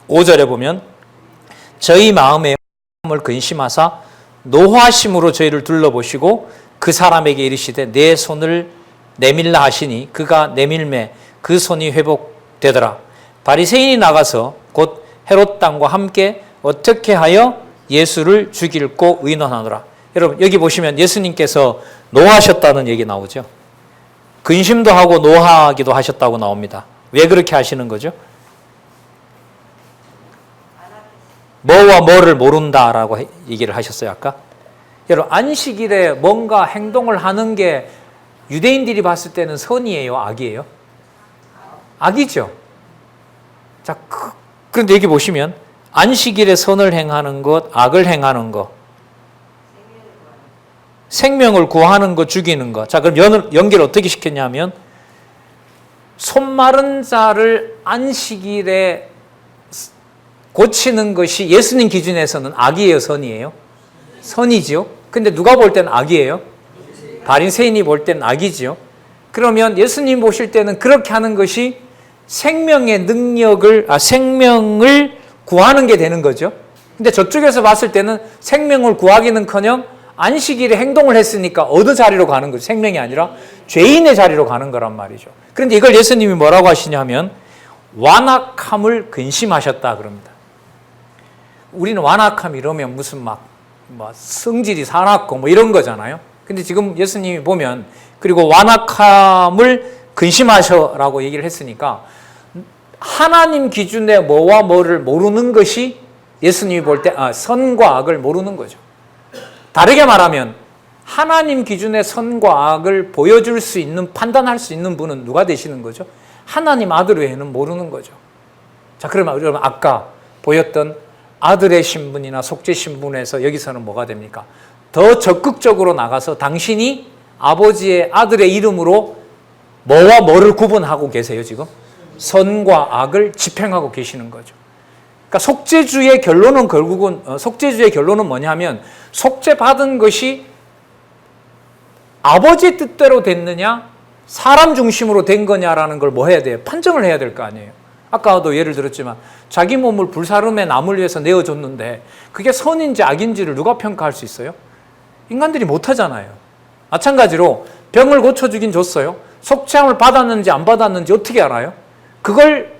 5절에 보면 저희 마음에 을 근심하사 노하심으로 저희를 둘러보시고 그 사람에게 이르시되 내 손을 내밀라 하시니 그가 내밀매 그 손이 회복되더라. 바리새인이 나가서 곧 헤롯 당과 함께 어떻게 하여 예수를 죽일고 의논하노라. 여러분 여기 보시면 예수님께서 노하셨다는 얘기 나오죠. 근심도 하고 노하기도 하셨다고 나옵니다. 왜 그렇게 하시는 거죠? 뭐와 뭐를 모른다라고 얘기를 하셨어요 아까? 여러분 안식일에 뭔가 행동을 하는 게 유대인들이 봤을 때는 선이에요? 악이에요? 악이죠. 자, 그런데 여기 보시면 안식일에 선을 행하는 것, 악을 행하는 것, 생명을 구하는 것, 죽이는 것. 자, 그럼 연결 어떻게 시켰냐면 손 마른 자를 안식일에 고치는 것이 예수님 기준에서는 악이에요, 선이에요? 선이죠. 근데 누가 볼 때는 악이에요? 바리새인이 볼 때는 악이죠. 그러면 예수님 보실 때는 그렇게 하는 것이 생명의 능력을, 생명을 구하는 게 되는 거죠. 근데 저쪽에서 봤을 때는 생명을 구하기는커녕 안식일에 행동을 했으니까 어느 자리로 가는 거죠? 생명이 아니라 죄인의 자리로 가는 거란 말이죠. 그런데 이걸 예수님이 뭐라고 하시냐면 완악함을 근심하셨다 그럽니다. 우리는 완악함 이러면 무슨 막 성질이 사납고 뭐 이런 거잖아요. 근데 지금 예수님이 보면 그리고 완악함을 근심하셔라고 얘기를 했으니까 하나님 기준에 뭐와 뭐를 모르는 것이 예수님이 볼 때 선과 악을 모르는 거죠. 다르게 말하면 하나님 기준의 선과 악을 보여줄 수 있는, 판단할 수 있는 분은 누가 되시는 거죠? 하나님 아들 외에는 모르는 거죠. 자, 그러면 여러분 아까 보였던 아들의 신분이나 속죄 신분에서 여기서는 뭐가 됩니까? 더 적극적으로 나가서 당신이 아버지의 아들의 이름으로 뭐와 뭐를 구분하고 계세요, 지금? 선과 악을 집행하고 계시는 거죠. 그러니까 속죄주의 결론은 결국은, 속죄주의 결론은 뭐냐면 속죄받은 것이 아버지 뜻대로 됐느냐, 사람 중심으로 된 거냐라는 걸 뭐 해야 돼요? 판정을 해야 될 거 아니에요. 아까도 예를 들었지만 자기 몸을 불사름의 남을 위해서 내어줬는데 그게 선인지 악인지를 누가 평가할 수 있어요? 인간들이 못하잖아요. 마찬가지로 병을 고쳐주긴 줬어요. 속죄함을 받았는지 안 받았는지 어떻게 알아요? 그걸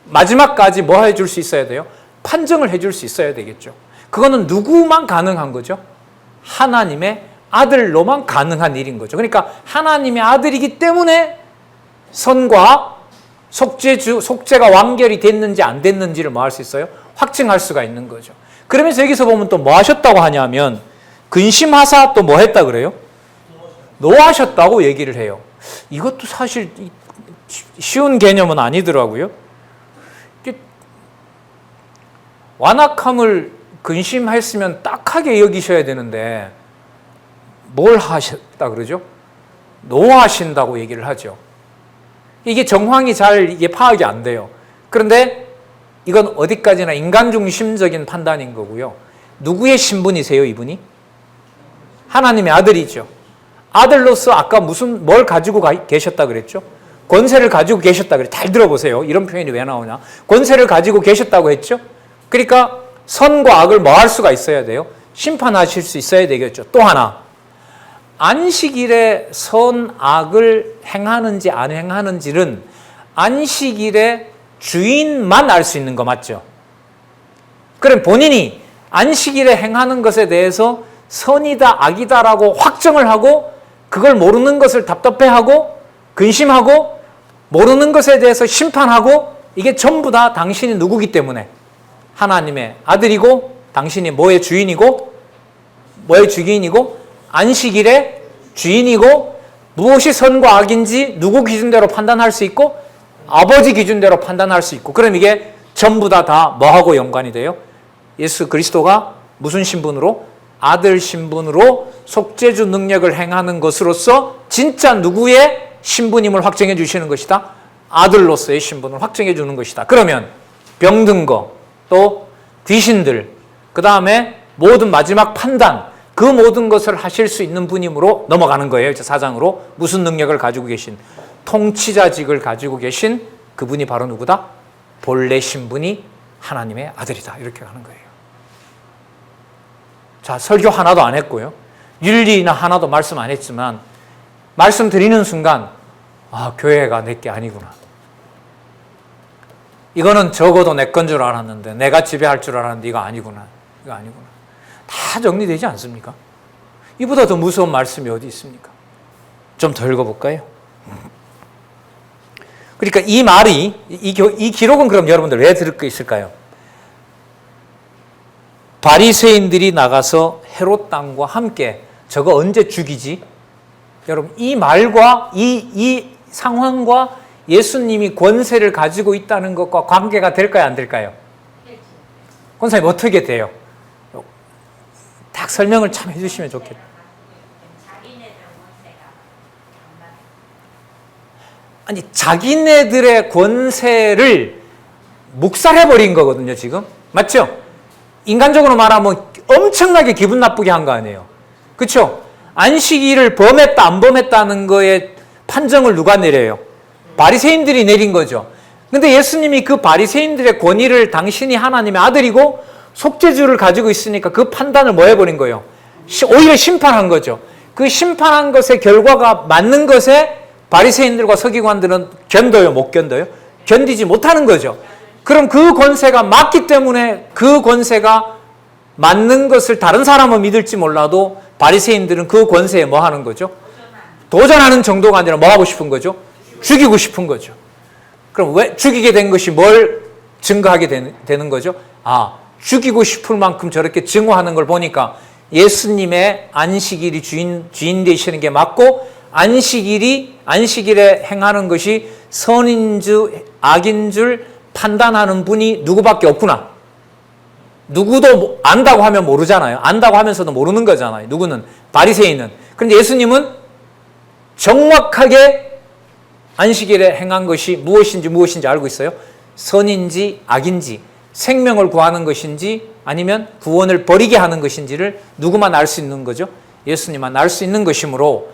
마지막까지 뭐 해줄 수 있어야 돼요? 판정을 해줄 수 있어야 되겠죠. 그거는 누구만 가능한 거죠? 하나님의 아들로만 가능한 일인 거죠. 그러니까 하나님의 아들이기 때문에 선과 속죄가 완결이 됐는지 안 됐는지를 뭐 할 수 있어요? 확증할 수가 있는 거죠. 그러면서 여기서 보면 또 뭐 하셨다고 하냐면 근심하사 또 뭐 했다 그래요? 노하셨다고 얘기를 해요. 이것도 사실 쉬운 개념은 아니더라고요. 완악함을 근심했으면 딱하게 여기셔야 되는데 뭘 하셨다 그러죠? 노하신다고 얘기를 하죠. 이게 정황이 잘 이게 파악이 안 돼요. 그런데 이건 어디까지나 인간 중심적인 판단인 거고요. 누구의 신분이세요, 이분이? 하나님의 아들이죠. 아들로서 아까 뭘 가지고 계셨다 그랬죠? 권세를 가지고 계셨다 그랬죠. 잘 들어보세요. 이런 표현이 왜 나오냐? 권세를 가지고 계셨다고 했죠? 그러니까 선과 악을 뭐 할 수가 있어야 돼요? 심판하실 수 있어야 되겠죠. 또 하나. 안식일에 선, 악을 행하는지 안 행하는지는 안식일에 주인만 알 수 있는 거 맞죠? 그럼 본인이 안식일에 행하는 것에 대해서 선이다, 악이다라고 확정을 하고 그걸 모르는 것을 답답해하고 근심하고 모르는 것에 대해서 심판하고 이게 전부 다 당신이 누구기 때문에 하나님의 아들이고 당신이 뭐의 주인이고 안식일의 주인이고 무엇이 선과 악인지 누구 기준대로 판단할 수 있고 아버지 기준대로 판단할 수 있고 그럼 이게 전부 다 뭐하고 연관이 돼요? 예수 그리스도가 무슨 신분으로? 아들 신분으로 속죄주 능력을 행하는 것으로서 진짜 누구의 신분임을 확정해 주시는 것이다? 아들로서의 신분을 확정해 주는 것이다. 그러면 병든 거, 또 귀신들, 그 다음에 모든 마지막 판단, 그 모든 것을 하실 수 있는 분이므로 넘어가는 거예요. 이제 4장으로 무슨 능력을 가지고 계신 통치자직을 가지고 계신 그분이 바로 누구다? 본래 신분이 하나님의 아들이다. 이렇게 가는 거예요. 자, 설교 하나도 안 했고요. 윤리나 하나도 말씀 안 했지만 말씀드리는 순간 교회가 내게 아니구나. 이거는 적어도 내 건 줄 알았는데 내가 지배할 줄 알았는데 이거 아니구나. 이거 아니구나. 다 정리되지 않습니까? 이보다 더 무서운 말씀이 어디 있습니까? 좀 더 읽어볼까요? 그러니까 이 말이 이 기록은 그럼 여러분들 왜 들을 거 있을까요? 바리새인들이 나가서 헤롯 왕과 함께 저거 언제 죽이지? 여러분 이 말과 이 상황과 예수님이 권세를 가지고 있다는 것과 관계가 될까요? 안 될까요? 권사님 어떻게 돼요? 딱 설명을 참 해주시면 좋겠다. 아니 자기네들의 권세를 묵살해버린 거거든요 지금. 맞죠? 인간적으로 말하면 엄청나게 기분 나쁘게 한 거 아니에요. 그렇죠? 안식일을 범했다 안 범했다는 거에 판정을 누가 내려요? 바리새인들이 내린 거죠. 근데 예수님이 그 바리새인들의 권위를 당신이 하나님의 아들이고 속죄주를 가지고 있으니까 그 판단을 뭐 해버린 거예요? 오히려 심판한 거죠. 그 심판한 것의 결과가 맞는 것에 바리새인들과 서기관들은 견뎌요? 못 견뎌요? 견디지 못하는 거죠. 그럼 그 권세가 맞기 때문에 그 권세가 맞는 것을 다른 사람은 믿을지 몰라도 바리새인들은 그 권세에 뭐 하는 거죠? 도전하는 정도가 아니라 뭐 하고 싶은 거죠? 죽이고 싶은 거죠. 그럼 왜 죽이게 된 것이 뭘 증거하게 되는 거죠? 죽이고 싶을 만큼 저렇게 증오하는 걸 보니까 예수님의 안식일이 주인 되시는 게 맞고 안식일에 행하는 것이 선인 줄 악인 줄 판단하는 분이 누구밖에 없구나. 누구도 안다고 하면 모르잖아요. 안다고 하면서도 모르는 거잖아요. 누구는? 바리새인은. 그런데 예수님은 정확하게 안식일에 행한 것이 무엇인지 알고 있어요. 선인지 악인지 생명을 구하는 것인지 아니면 구원을 버리게 하는 것인지를 누구만 알 수 있는 거죠? 예수님만 알 수 있는 것이므로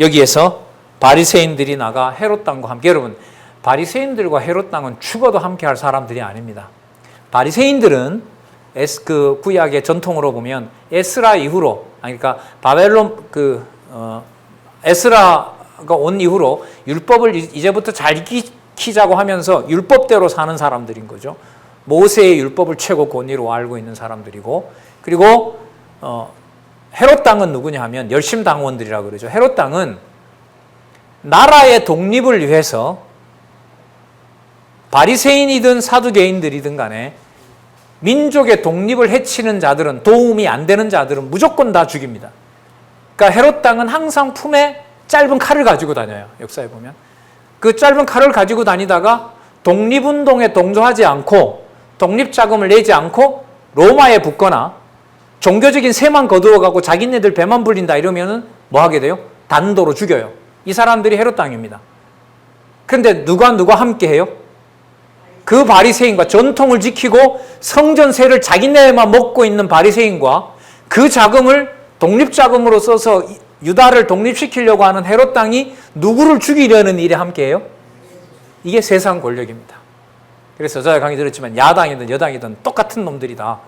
여기에서 바리새인들이 나가 헤롯 왕과 함께, 여러분 바리새인들과 헤롯 왕은 죽어도 함께 할 사람들이 아닙니다. 바리새인들은 그 구약의 전통으로 보면 에스라 이후로, 그러니까 바벨론 에스라가 온 이후로 율법을 이제부터 잘 익히자고 하면서 율법대로 사는 사람들인 거죠. 모세의 율법을 최고 권위로 알고 있는 사람들이고, 그리고 헤롯 왕은 누구냐 하면 열심당원들이라고 그러죠. 헤롯 왕은 나라의 독립을 위해서 바리새인이든 사두개인들이든 간에 민족의 독립을 해치는 자들은, 도움이 안 되는 자들은 무조건 다 죽입니다. 그러니까 헤롯 왕은 항상 품에 짧은 칼을 가지고 다녀요. 역사에 보면. 그 짧은 칼을 가지고 다니다가 독립운동에 동조하지 않고 독립자금을 내지 않고 로마에 붙거나 종교적인 세만 거두어가고 자기네들 배만 불린다 이러면은 뭐 하게 돼요? 단도로 죽여요. 이 사람들이 헤롯 왕입니다. 그런데 누가 함께 해요? 그 바리새인과 전통을 지키고 성전세를 자기네만 먹고 있는 바리새인과 그 자금을 독립자금으로 써서 유다를 독립시키려고 하는 헤롯 왕이 누구를 죽이려는 일에 함께해요? 이게 세상 권력입니다. 그래서 제가 강의 들었지만 야당이든 여당이든 똑같은 놈들이다.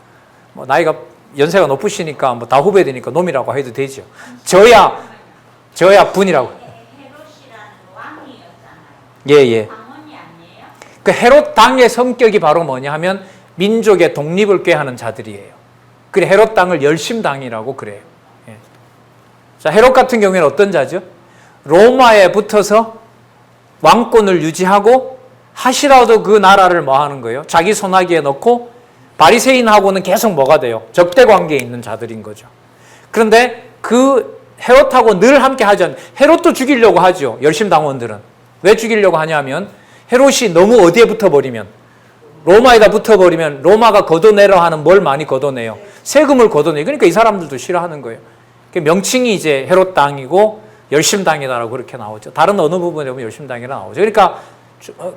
뭐 나이가 연세가 높으시니까 뭐 다 후배되니까 놈이라고 해도 되죠. 저야 분이라고. 헤롯이라는 왕이었잖아요. 예. 당원이 아니에요? 그 헤롯 당의 성격이 바로 뭐냐 하면 민족의 독립을 꾀하는 자들이에요. 그래 헤롯 당을 열심당이라고 그래요. 예. 자, 헤롯 같은 경우에는 어떤 자죠? 로마에 붙어서 왕권을 유지하고 하시라도 그 나라를 뭐 하는 거예요? 자기 손아귀에 넣고 바리새인하고는 계속 뭐가 돼요? 적대 관계에 있는 자들인 거죠. 그런데 그 헤롯하고 늘 함께 하지 않는, 헤롯도 죽이려고 하죠. 열심당원들은. 왜 죽이려고 하냐면 헤롯이 너무 어디에 붙어버리면, 로마에다 붙어버리면 로마가 걷어내려 하는 뭘 많이 걷어내요? 세금을 걷어내요. 그러니까 이 사람들도 싫어하는 거예요. 명칭이 이제 헤롯 당이고 열심당이다라고 그렇게 나오죠. 다른 어느 부분에 보면 열심당이라 나오죠. 그러니까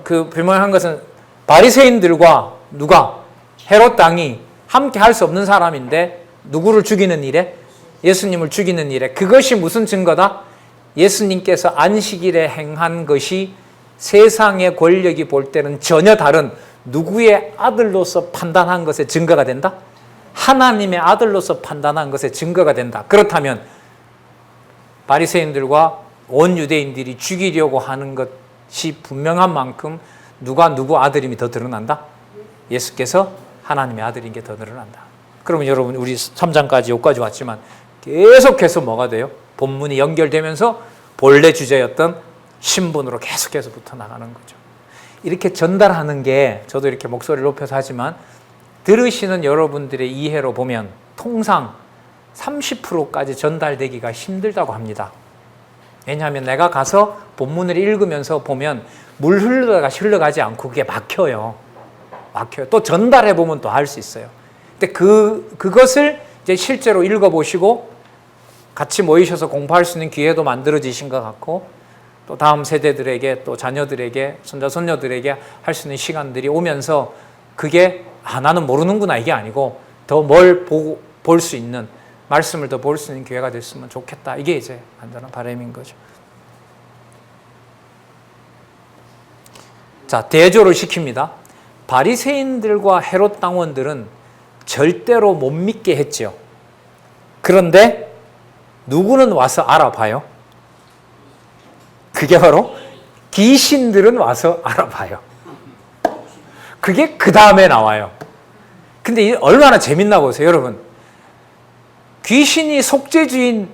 그 불명한 것은 바리새인들과 누가? 헤롯 당이 함께 할 수 없는 사람인데 누구를 죽이는 일에? 예수님을 죽이는 일에 그것이 무슨 증거다? 예수님께서 안식일에 행한 것이 세상의 권력이 볼 때는 전혀 다른 누구의 아들로서 판단한 것의 증거가 된다? 하나님의 아들로서 판단한 것의 증거가 된다. 그렇다면 바리새인들과 온 유대인들이 죽이려고 하는 것이 분명한 만큼 누가 누구 아들임이 더 드러난다? 예수께서 하나님의 아들인 게 더 드러난다. 그러면 여러분 우리 3장까지 여기까지 왔지만 계속해서 뭐가 돼요? 본문이 연결되면서 본래 주제였던 신분으로 계속해서 붙어 나가는 거죠. 이렇게 전달하는 게 저도 이렇게 목소리를 높여서 하지만 들으시는 여러분들의 이해로 보면 통상 30%까지 전달되기가 힘들다고 합니다. 왜냐하면 내가 가서 본문을 읽으면서 보면 물 흘러가지 않고 그게 막혀요. 또 전달해 보면 또 할 수 있어요. 근데 그것을 이제 실제로 읽어보시고 같이 모이셔서 공부할 수 있는 기회도 만들어지신 것 같고 또 다음 세대들에게 또 자녀들에게 손자 손녀들에게 할 수 있는 시간들이 오면서 그게 나는 모르는구나 이게 아니고 더 뭘 볼 수 있는 말씀을 더 볼 수 있는 기회가 됐으면 좋겠다. 이게 이제 간단한 바람인 거죠. 자, 대조를 시킵니다. 바리새인들과 헤롯 당원들은 절대로 못 믿게 했죠. 그런데 누구는 와서 알아봐요? 그게 바로 귀신들은 와서 알아봐요. 그게 그 다음에 나와요. 근데 얼마나 재밌나 보세요, 여러분. 귀신이 속죄주인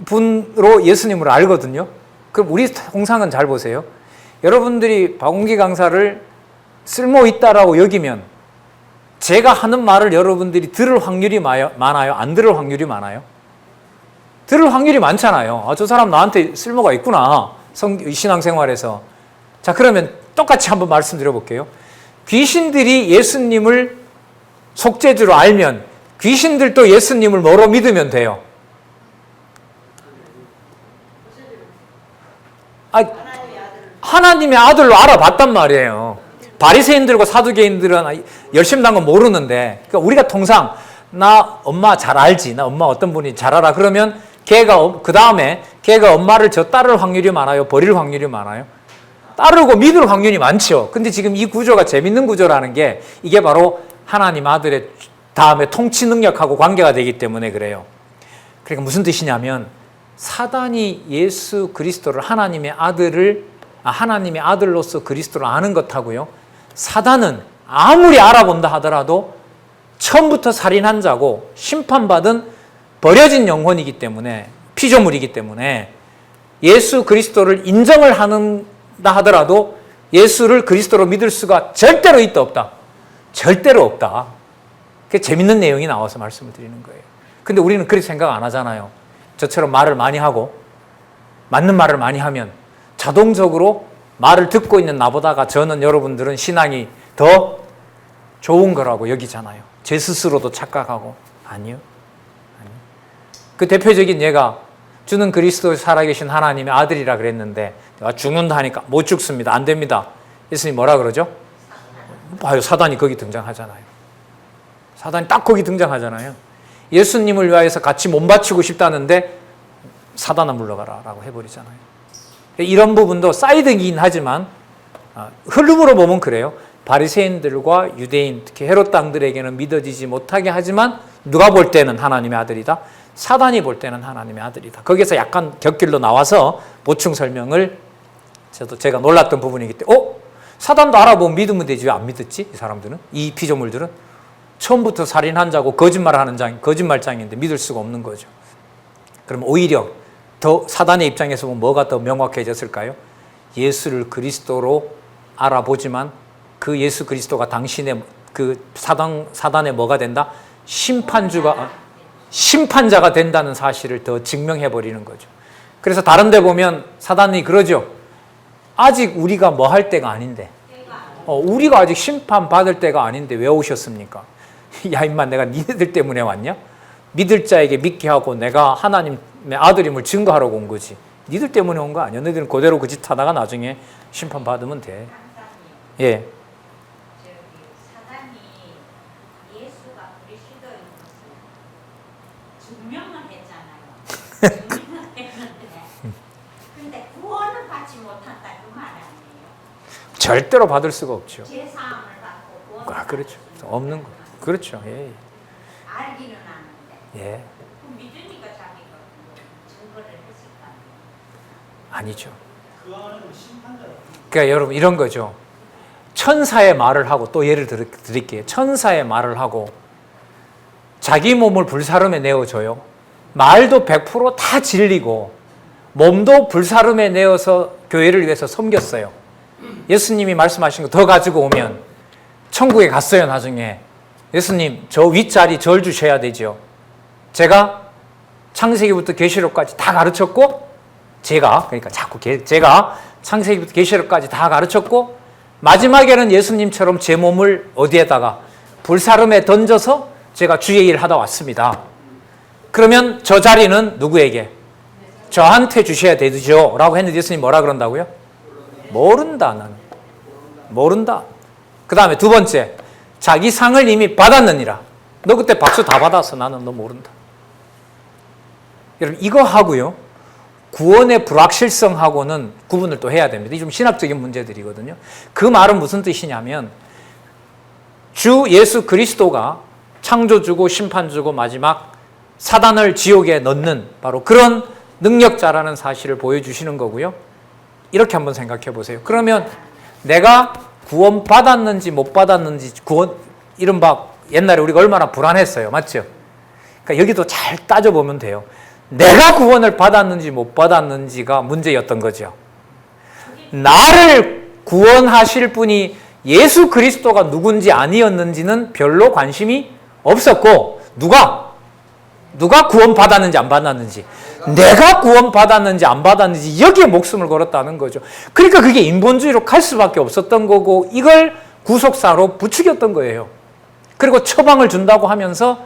분으로 예수님을 알거든요. 그럼 우리 통상은 잘 보세요. 여러분들이 박홍기 강사를 쓸모 있다라고 여기면 제가 하는 말을 여러분들이 들을 확률이 많아요? 안 들을 확률이 많아요? 들을 확률이 많잖아요. 저 사람 나한테 쓸모가 있구나. 신앙생활에서. 자, 그러면 똑같이 한번 말씀드려 볼게요. 귀신들이 예수님을 속죄주로 알면 귀신들도 예수님을 뭐로 믿으면 돼요? 하나님의 아들로 알아봤단 말이에요. 바리새인들과 사두개인들은 열심난 건 모르는데, 그러니까 우리가 통상 나 엄마 잘 알지, 나 엄마 어떤 분이 잘 알아. 그러면 걔가 그 다음에 걔가 엄마를 따를 확률이 많아요, 버릴 확률이 많아요? 따르고 믿을 확률이 많죠. 근데 지금 이 구조가 재밌는 구조라는 게 이게 바로 하나님 아들의 다음에 통치 능력하고 관계가 되기 때문에 그래요. 그러니까 무슨 뜻이냐면 사단이 예수 그리스도를 하나님의 아들로서 그리스도를 아는 것하고요. 사단은 아무리 알아본다 하더라도 처음부터 살인한 자고 심판받은 버려진 영혼이기 때문에 피조물이기 때문에 예수 그리스도를 인정을 한다 하더라도 예수를 그리스도로 믿을 수가 절대로 있다 없다? 절대로 없다. 그게 재밌는 내용이 나와서 말씀을 드리는 거예요. 근데 우리는 그렇게 생각 안 하잖아요. 저처럼 말을 많이 하고 맞는 말을 많이 하면 자동적으로 말을 듣고 있는 나보다가 저는 여러분들은 신앙이 더 좋은 거라고 여기잖아요. 제 스스로도 착각하고. 아니요. 그 대표적인 예가 주는 그리스도 살아계신 하나님의 아들이라 그랬는데 내가 죽는다 하니까 못 죽습니다. 안 됩니다. 예수님 뭐라 그러죠? 봐요. 사단이 거기 등장하잖아요. 사단이 딱 거기 등장하잖아요. 예수님을 위하여서 같이 몸 바치고 싶다는데 사단아 물러가라 라고 해버리잖아요. 이런 부분도 사이드이긴 하지만 흐름으로 보면 그래요. 바리새인들과 유대인, 특히 헤롯 당들에게는 믿어지지 못하게 하지만 누가 볼 때는 하나님의 아들이다. 사단이 볼 때는 하나님의 아들이다. 거기서 약간 곁길로 나와서 보충 설명을 제가 놀랐던 부분이기 때문에 사단도 알아보면 믿으면 되지 왜 안 믿었지? 이 사람들은, 이 피조물들은 처음부터 살인한 자고 거짓말장인데 믿을 수가 없는 거죠. 그럼 오히려 더 사단의 입장에서 보면 뭐가 더 명확해졌을까요? 예수를 그리스도로 알아보지만 그 예수 그리스도가 당신의 그 사단의 뭐가 된다? 심판자가 된다는 사실을 더 증명해버리는 거죠. 그래서 다른 데 보면 사단이 그러죠. 아직 우리가 뭐 할 때가 아닌데 우리가 아직 심판받을 때가 아닌데 왜 오셨습니까? 야 임마 내가 니네들 때문에 왔냐? 믿을 자에게 믿게 하고 내가 하나님의 아들임을 증거하려고 온 거지. 니들 때문에 온 거 아니야. 너희들은 그대로 그 짓 하다가 나중에 심판받으면 돼. 예. 사단이 예수가 그리스도인 것을 증명을 했잖아요. 근데 구원을 받지 못한다 그 말 아니에요? 절대로 받을 수가 없죠. 제 사함을 받고 구원을 그렇죠. 받을 수는 없는 거. 그렇죠. 예. 알기는 아는데 예. 그 믿으니까 자기가 증거를 했을까? 아니죠. 그러니까 여러분 이런 거죠. 천사의 말을 하고 또 예를 드릴게요. 천사의 말을 하고 자기 몸을 불사름에 내어줘요. 말도 100%다 진리고 몸도 불사름에 내어서 교회를 위해서 섬겼어요. 예수님이 말씀하신 거 더 가지고 오면 천국에 갔어요. 나중에 예수님 저 윗자리 절 주셔야 되죠. 제가 창세기부터 계시록까지 다 가르쳤고 제가 창세기부터 계시록까지 다 가르쳤고 마지막에는 예수님처럼 제 몸을 어디에다가 불사름에 던져서 제가 주의 일 하다 왔습니다. 그러면 저 자리는 누구에게? 저한테 주셔야 되죠 라고 했는데 예수님 뭐라 그런다고요? 모른다. 나는 모른다. 그 다음에 두 번째, 자기 상을 이미 받았느니라. 너 그때 박수 다 받았어. 나는 너 모른다. 여러분 이거 하고요, 구원의 불확실성하고는 구분을 또 해야 됩니다. 이 좀 신학적인 문제들이거든요. 그 말은 무슨 뜻이냐면 주 예수 그리스도가 창조주고 심판주고 마지막 사단을 지옥에 넣는 바로 그런 능력자라는 사실을 보여주시는 거고요. 이렇게 한번 생각해 보세요. 그러면 내가 구원 받았는지 못 받았는지 이른바 옛날에 우리가 얼마나 불안했어요. 맞죠? 그러니까 여기도 잘 따져보면 돼요. 내가 구원을 받았는지 못 받았는지가 문제였던 거죠. 나를 구원하실 분이 예수 그리스도가 누군지 아니었는지는 별로 관심이 없었고 누가 구원 받았는지 안 받았는지, 내가 구원 받았는지 안 받았는지 여기에 목숨을 걸었다는 거죠. 그러니까 그게 인본주의로 갈 수밖에 없었던 거고 이걸 구속사로 부추겼던 거예요. 그리고 처방을 준다고 하면서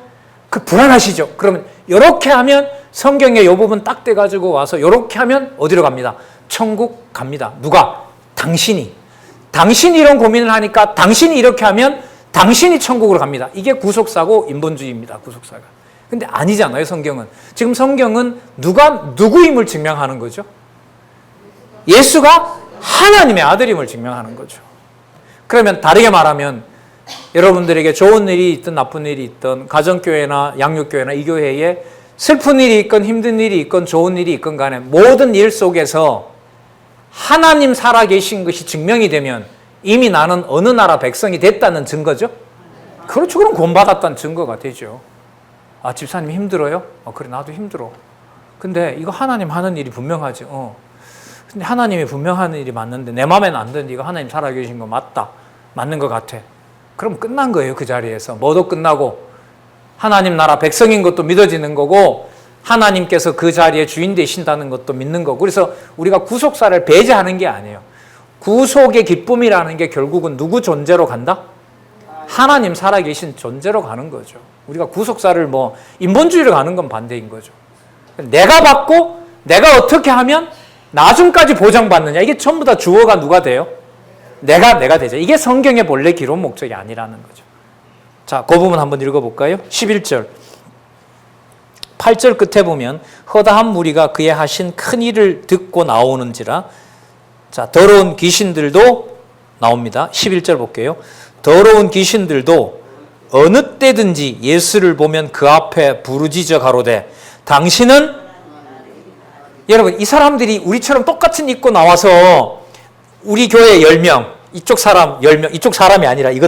그 불안하시죠? 그러면 이렇게 하면 성경에 이 부분 딱 떼가지고 와서 이렇게 하면 어디로 갑니다? 천국 갑니다. 누가? 당신이 이런 고민을 하니까 당신이 이렇게 하면 당신이 천국으로 갑니다. 이게 구속사고 인본주의입니다. 구속사가. 근데 아니잖아요. 성경은. 지금 성경은 누구임을 증명하는 거죠? 예수가 하나님의 아들임을 증명하는 거죠. 그러면 다르게 말하면 여러분들에게 좋은 일이 있든 나쁜 일이 있든 가정교회나 양육교회나 이 교회에 슬픈 일이 있건 힘든 일이 있건 좋은 일이 있건 간에 모든 일 속에서 하나님 살아계신 것이 증명이 되면 이미 나는 어느 나라 백성이 됐다는 증거죠. 그렇죠. 그럼 구원받았다는 증거가 되죠. 아, 집사님 힘들어요? 그래 나도 힘들어. 근데 이거 하나님 하는 일이 분명하지. 근데 하나님이 분명하는 일이 맞는데 내 마음에는 안 드는데 이거 하나님 살아계신 거 맞다. 맞는 것 같아. 그럼 끝난 거예요. 그 자리에서. 뭐도 끝나고 하나님 나라 백성인 것도 믿어지는 거고 하나님께서 그 자리에 주인 되신다는 것도 믿는 거고. 그래서 우리가 구속사를 배제하는 게 아니에요. 구속의 기쁨이라는 게 결국은 누구 존재로 간다? 하나님 살아계신 존재로 가는 거죠. 우리가 구속사를 인본주의로 가는 건 반대인 거죠. 내가 받고 내가 어떻게 하면 나중까지 보장받느냐. 이게 전부 다 주어가 누가 돼요? 내가 되죠. 이게 성경의 본래 기록 목적이 아니라는 거죠. 자, 그 부분 한번 읽어볼까요? 11절. 8절 끝에 보면 허다한 무리가 그의 하신 큰 일을 듣고 나오는지라. 자, 더러운 귀신들도 나옵니다. 11절 볼게요. 더러운 귀신들도 어느 때든지 예수를 보면 그 앞에 부르짖어 가로되 당신은 여러분 이 사람들이 우리처럼 똑같은 입고 나와서 우리 교회 10명 이쪽 사람 10명 이쪽 사람이 아니라 이거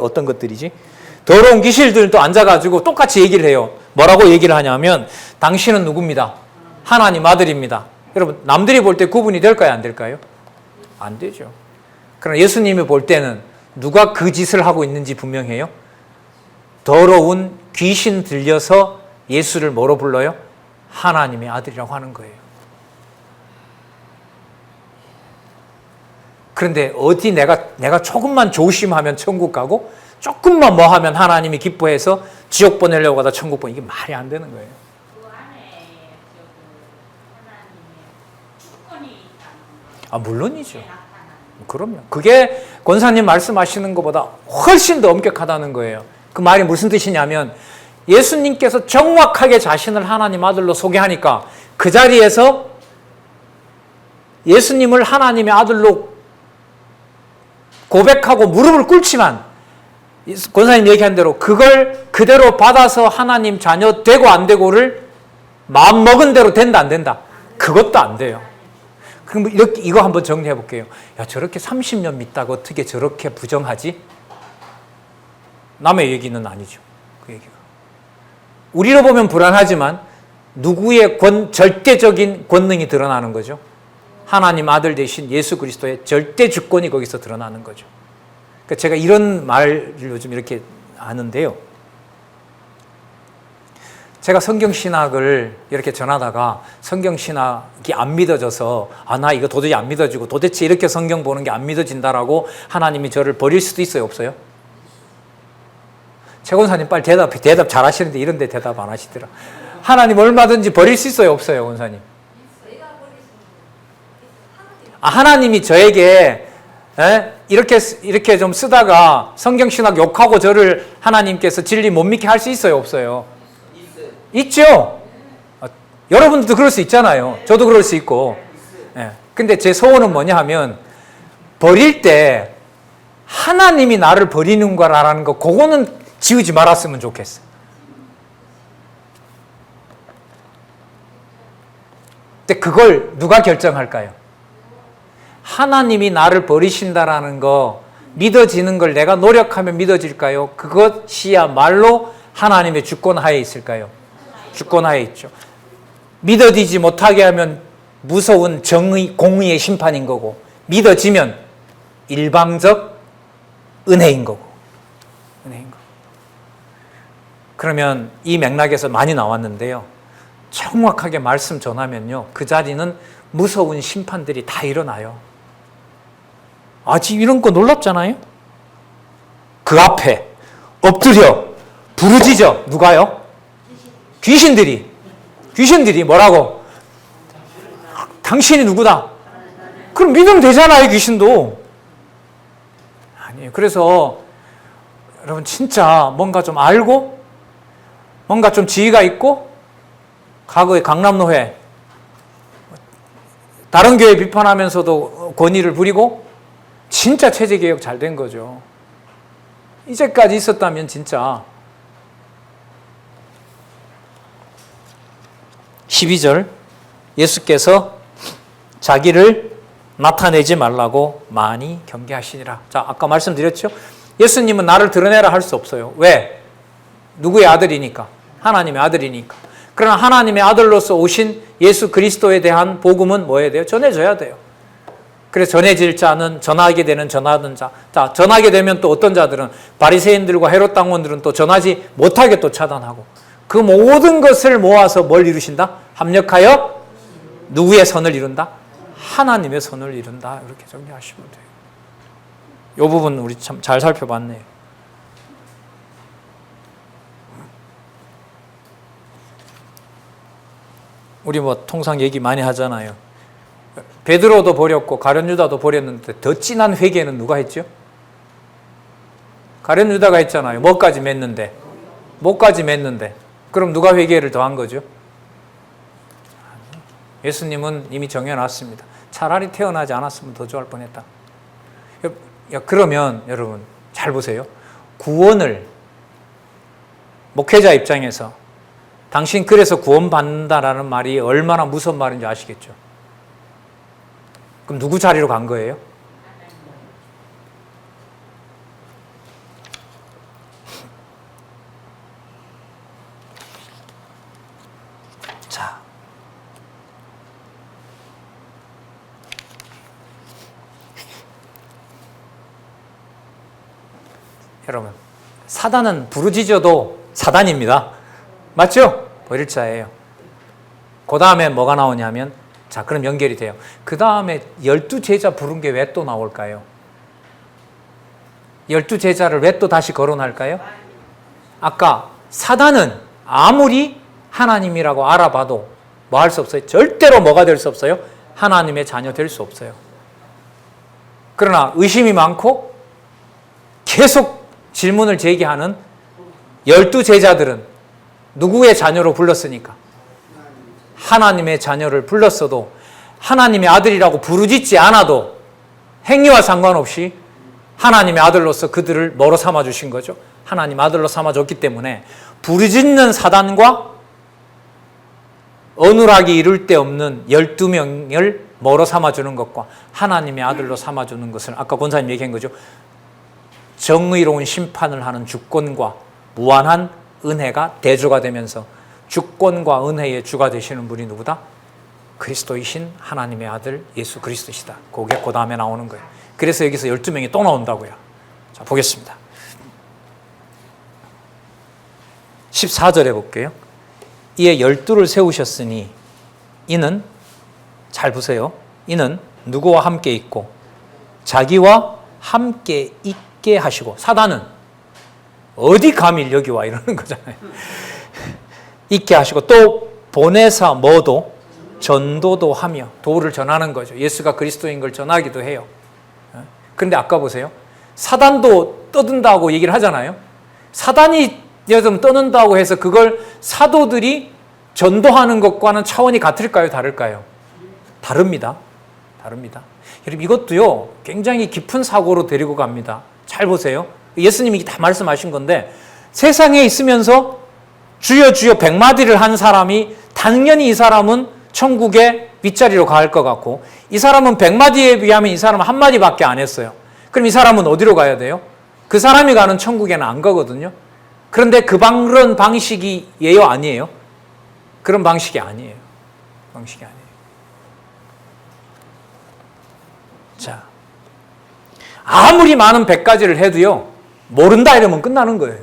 어떤 것들이지? 더러운 귀신들도 앉아가지고 똑같이 얘기를 해요. 뭐라고 얘기를 하냐면 당신은 누굽니다. 하나님 아들입니다. 여러분 남들이 볼 때 구분이 될까요? 안 될까요? 안 되죠. 그러나 예수님이 볼 때는 누가 그 짓을 하고 있는지 분명해요. 더러운 귀신 들려서 예수를 뭐로 불러요? 하나님의 아들이라고 하는 거예요. 그런데 어디 내가 조금만 조심하면 천국 가고 조금만 뭐 하면 하나님이 기뻐해서 지옥 보내려고 하다 천국 보내. 이게 말이 안 되는 거예요. 그 안에 하나님의 주권이 있다는 아, 물론이죠. 게 나타나는 그럼요. 그게 권사님 말씀하시는 것보다 훨씬 더 엄격하다는 거예요. 그 말이 무슨 뜻이냐면 예수님께서 정확하게 자신을 하나님 아들로 소개하니까 그 자리에서 예수님을 하나님의 아들로 고백하고 무릎을 꿇지만 권사님 얘기한 대로 그걸 그대로 받아서 하나님 자녀 되고 안 되고를 마음먹은 대로 된다 안 된다? 그것도 안 돼요. 그럼 이렇게 이거 한번 정리해 볼게요. 야, 저렇게 30년 믿다가 어떻게 저렇게 부정하지? 남의 얘기는 아니죠. 그 얘기가. 우리로 보면 불안하지만 누구의 절대적인 권능이 드러나는 거죠. 하나님 아들 되신 예수 그리스도의 절대 주권이 거기서 드러나는 거죠. 그러니까 제가 이런 말을 요즘 이렇게 하는데요. 제가 성경신학을 이렇게 전하다가 성경신학이 안 믿어져서 나 이거 도저히 안 믿어지고 도대체 이렇게 성경 보는 게 안 믿어진다라고 하나님이 저를 버릴 수도 있어요, 없어요? 최 권사님 빨리 대답 잘 하시는데 이런데 대답 안 하시더라. 하나님 얼마든지 버릴 수 있어요, 없어요, 권사님? 하나님이 저에게 이렇게 좀 쓰다가 성경신학 욕하고 저를 하나님께서 진리 못 믿게 할 수 있어요, 없어요? 있죠. 여러분들도 그럴 수 있잖아요. 저도 그럴 수 있고. 근데 제 소원은 뭐냐 하면 버릴 때 하나님이 나를 버리는 거라는 거 그거는 지우지 말았으면 좋겠어요. 근데 그걸 누가 결정할까요? 하나님이 나를 버리신다라는 거 믿어지는 걸 내가 노력하면 믿어질까요? 그것이야말로 하나님의 주권 하에 있을까요? 주권 하에 있죠. 믿어지지 못하게 하면 무서운 정의, 공의의 심판인 거고 믿어지면 일방적 은혜인 거고. 은혜인 거. 그러면 이 맥락에서 많이 나왔는데요. 정확하게 말씀 전하면요. 그 자리는 무서운 심판들이 다 일어나요. 지금 이런 거 놀랍잖아요? 그 앞에 엎드려 부르짖어. 누가요? 귀신들이 뭐라고? 당신이 누구다? 그럼 믿으면 되잖아요, 귀신도. 아니에요. 그래서 여러분 진짜 뭔가 좀 알고 뭔가 좀 지위가 있고 과거의 강남노회 다른 교회 비판하면서도 권위를 부리고 진짜 체제개혁 잘 된 거죠. 이제까지 있었다면 진짜 12절 예수께서 자기를 나타내지 말라고 많이 경계하시니라. 자, 아까 말씀드렸죠? 예수님은 나를 드러내라 할 수 없어요. 왜? 누구의 아들이니까? 하나님의 아들이니까. 그러나 하나님의 아들로서 오신 예수 그리스도에 대한 복음은 뭐 해야 돼요? 전해져야 돼요. 그래서 전해질 자는 전하게 되는 전하던 자. 자, 전하게 되면 또 어떤 자들은 바리새인들과 헤롯 당원들은 또 전하지 못하게 또 차단하고 그 모든 것을 모아서 뭘 이루신다? 합력하여 누구의 선을 이룬다? 하나님의 선을 이룬다. 이렇게 정리하시면 돼요. 이 부분 우리 참 잘 살펴봤네요. 우리 뭐 통상 얘기 많이 하잖아요. 베드로도 버렸고 가룟 유다도 버렸는데 더 진한 회개는 누가 했죠? 가룟 유다가 했잖아요. 뭐까지 맺는데? 뭐까지 맺는데? 그럼 누가 회개를 더한 거죠? 예수님은 이미 정해놨습니다. 차라리 태어나지 않았으면 더 좋아할 뻔했다. 그러면 여러분 잘 보세요. 구원을 목회자 입장에서 당신 그래서 구원받는다라는 말이 얼마나 무서운 말인지 아시겠죠? 그럼 누구 자리로 간 거예요? 자, 여러분 사단은 부르짖어도 사단입니다. 맞죠? 버릴 자예요. 그 다음에 뭐가 나오냐면 자, 그럼 연결이 돼요. 그 다음에 12제자 부른 게 왜 또 나올까요? 12제자를 왜 또 다시 거론할까요? 아까 사단은 아무리 하나님이라고 알아봐도 뭐 할 수 없어요? 절대로 뭐가 될 수 없어요? 하나님의 자녀 될 수 없어요. 그러나 의심이 많고 계속 질문을 제기하는 12제자들은 누구의 자녀로 불렀으니까? 하나님의 자녀를 불렀어도 하나님의 아들이라고 부르짖지 않아도 행위와 상관없이 하나님의 아들로서 그들을 뭐로 삼아주신 거죠? 하나님 아들로 삼아줬기 때문에 부르짖는 사단과 어눌하게 이룰 데 없는 12명을 뭐로 삼아주는 것과 하나님의 아들로 삼아주는 것을 아까 권사님 얘기한 거죠. 정의로운 심판을 하는 주권과 무한한 은혜가 대조가 되면서 주권과 은혜의 주가 되시는 분이 누구다? 그리스도이신 하나님의 아들 예수 그리스도시다. 그게 그 다음에 나오는 거예요. 그래서 여기서 12명이 또 나온다고요. 자, 보겠습니다. 14절에 볼게요. 이에 12를 세우셨으니 이는 잘 보세요. 이는 누구와 함께 있고 자기와 함께 있게 하시고 사단은 어디 감히 여기 와 이러는 거잖아요. 있게 하시고 또 보내사 뭐도 전도도 하며 도를 전하는 거죠. 예수가 그리스도인 걸 전하기도 해요. 그런데 아까 보세요. 사단도 떠든다고 얘기를 하잖아요. 사단이 여러분 떠는다고 해서 그걸 사도들이 전도하는 것과는 차원이 같을까요? 다를까요? 다릅니다. 다릅니다. 여러분 이것도요 굉장히 깊은 사고로 데리고 갑니다. 잘 보세요. 예수님이 다 말씀하신 건데 세상에 있으면서 주여 주여 100마디를 한 사람이 당연히 이 사람은 천국의 윗자리로 갈 것 같고 이 사람은 100마디에 비하면 이 사람은 한마디밖에 안 했어요. 그럼 이 사람은 어디로 가야 돼요? 그 사람이 가는 천국에는 안 가거든요. 그런데 그런 방식이에요? 아니에요? 그런 방식이 아니에요. 방식이 아니에요. 자, 아무리 많은 100가지를 해도요 모른다 이러면 끝나는 거예요.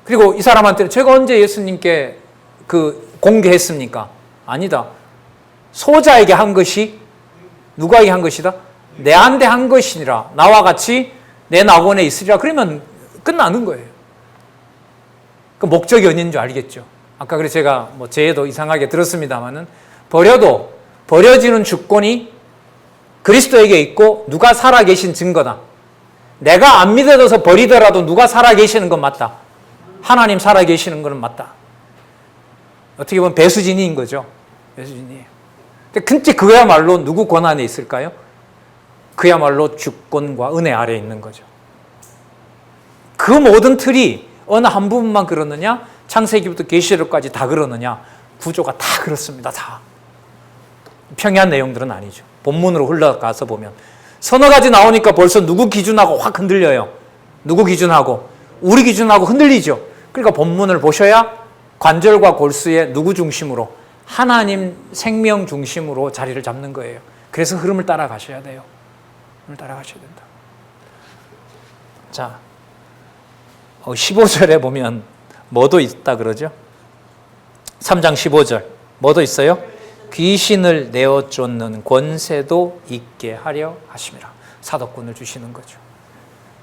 그리고 이 사람한테 제가 언제 예수님께 공개했습니까? 아니다. 소자에게 한 것이 누구에게 한 것이다? 내한테 한 것이니라. 나와 같이 내 낙원에 있으리라. 그러면 끝나는 거예요. 그 목적이 어딘 줄 알겠죠. 아까 그래서 제가 제도 이상하게 들었습니다만은 버려지는 주권이 그리스도에게 있고 누가 살아계신 증거다. 내가 안 믿어져서 버리더라도 누가 살아계시는 건 맞다. 하나님 살아계시는 건 맞다. 어떻게 보면 배수진인 거죠. 배수진이에요. 근데 그야말로 누구 권한에 있을까요? 그야말로 주권과 은혜 아래에 있는 거죠. 그 모든 틀이 어느 한 부분만 그렇느냐? 창세기부터 계시록까지 다 그러느냐? 구조가 다 그렇습니다. 다. 평이한 내용들은 아니죠. 본문으로 흘러가서 보면 서너 가지 나오니까 벌써 누구 기준하고 확 흔들려요. 누구 기준하고? 우리 기준하고 흔들리죠. 그러니까 본문을 보셔야 관절과 골수의 누구 중심으로? 하나님 생명 중심으로 자리를 잡는 거예요. 그래서 흐름을 따라가셔야 돼요. 흐름을 따라가셔야 된다. 자, 15절에 보면 뭐도 있다 그러죠? 3장 15절 뭐도 있어요? 귀신을 내어 쫓는 권세도 있게 하려 하심이라. 사도권을 주시는 거죠.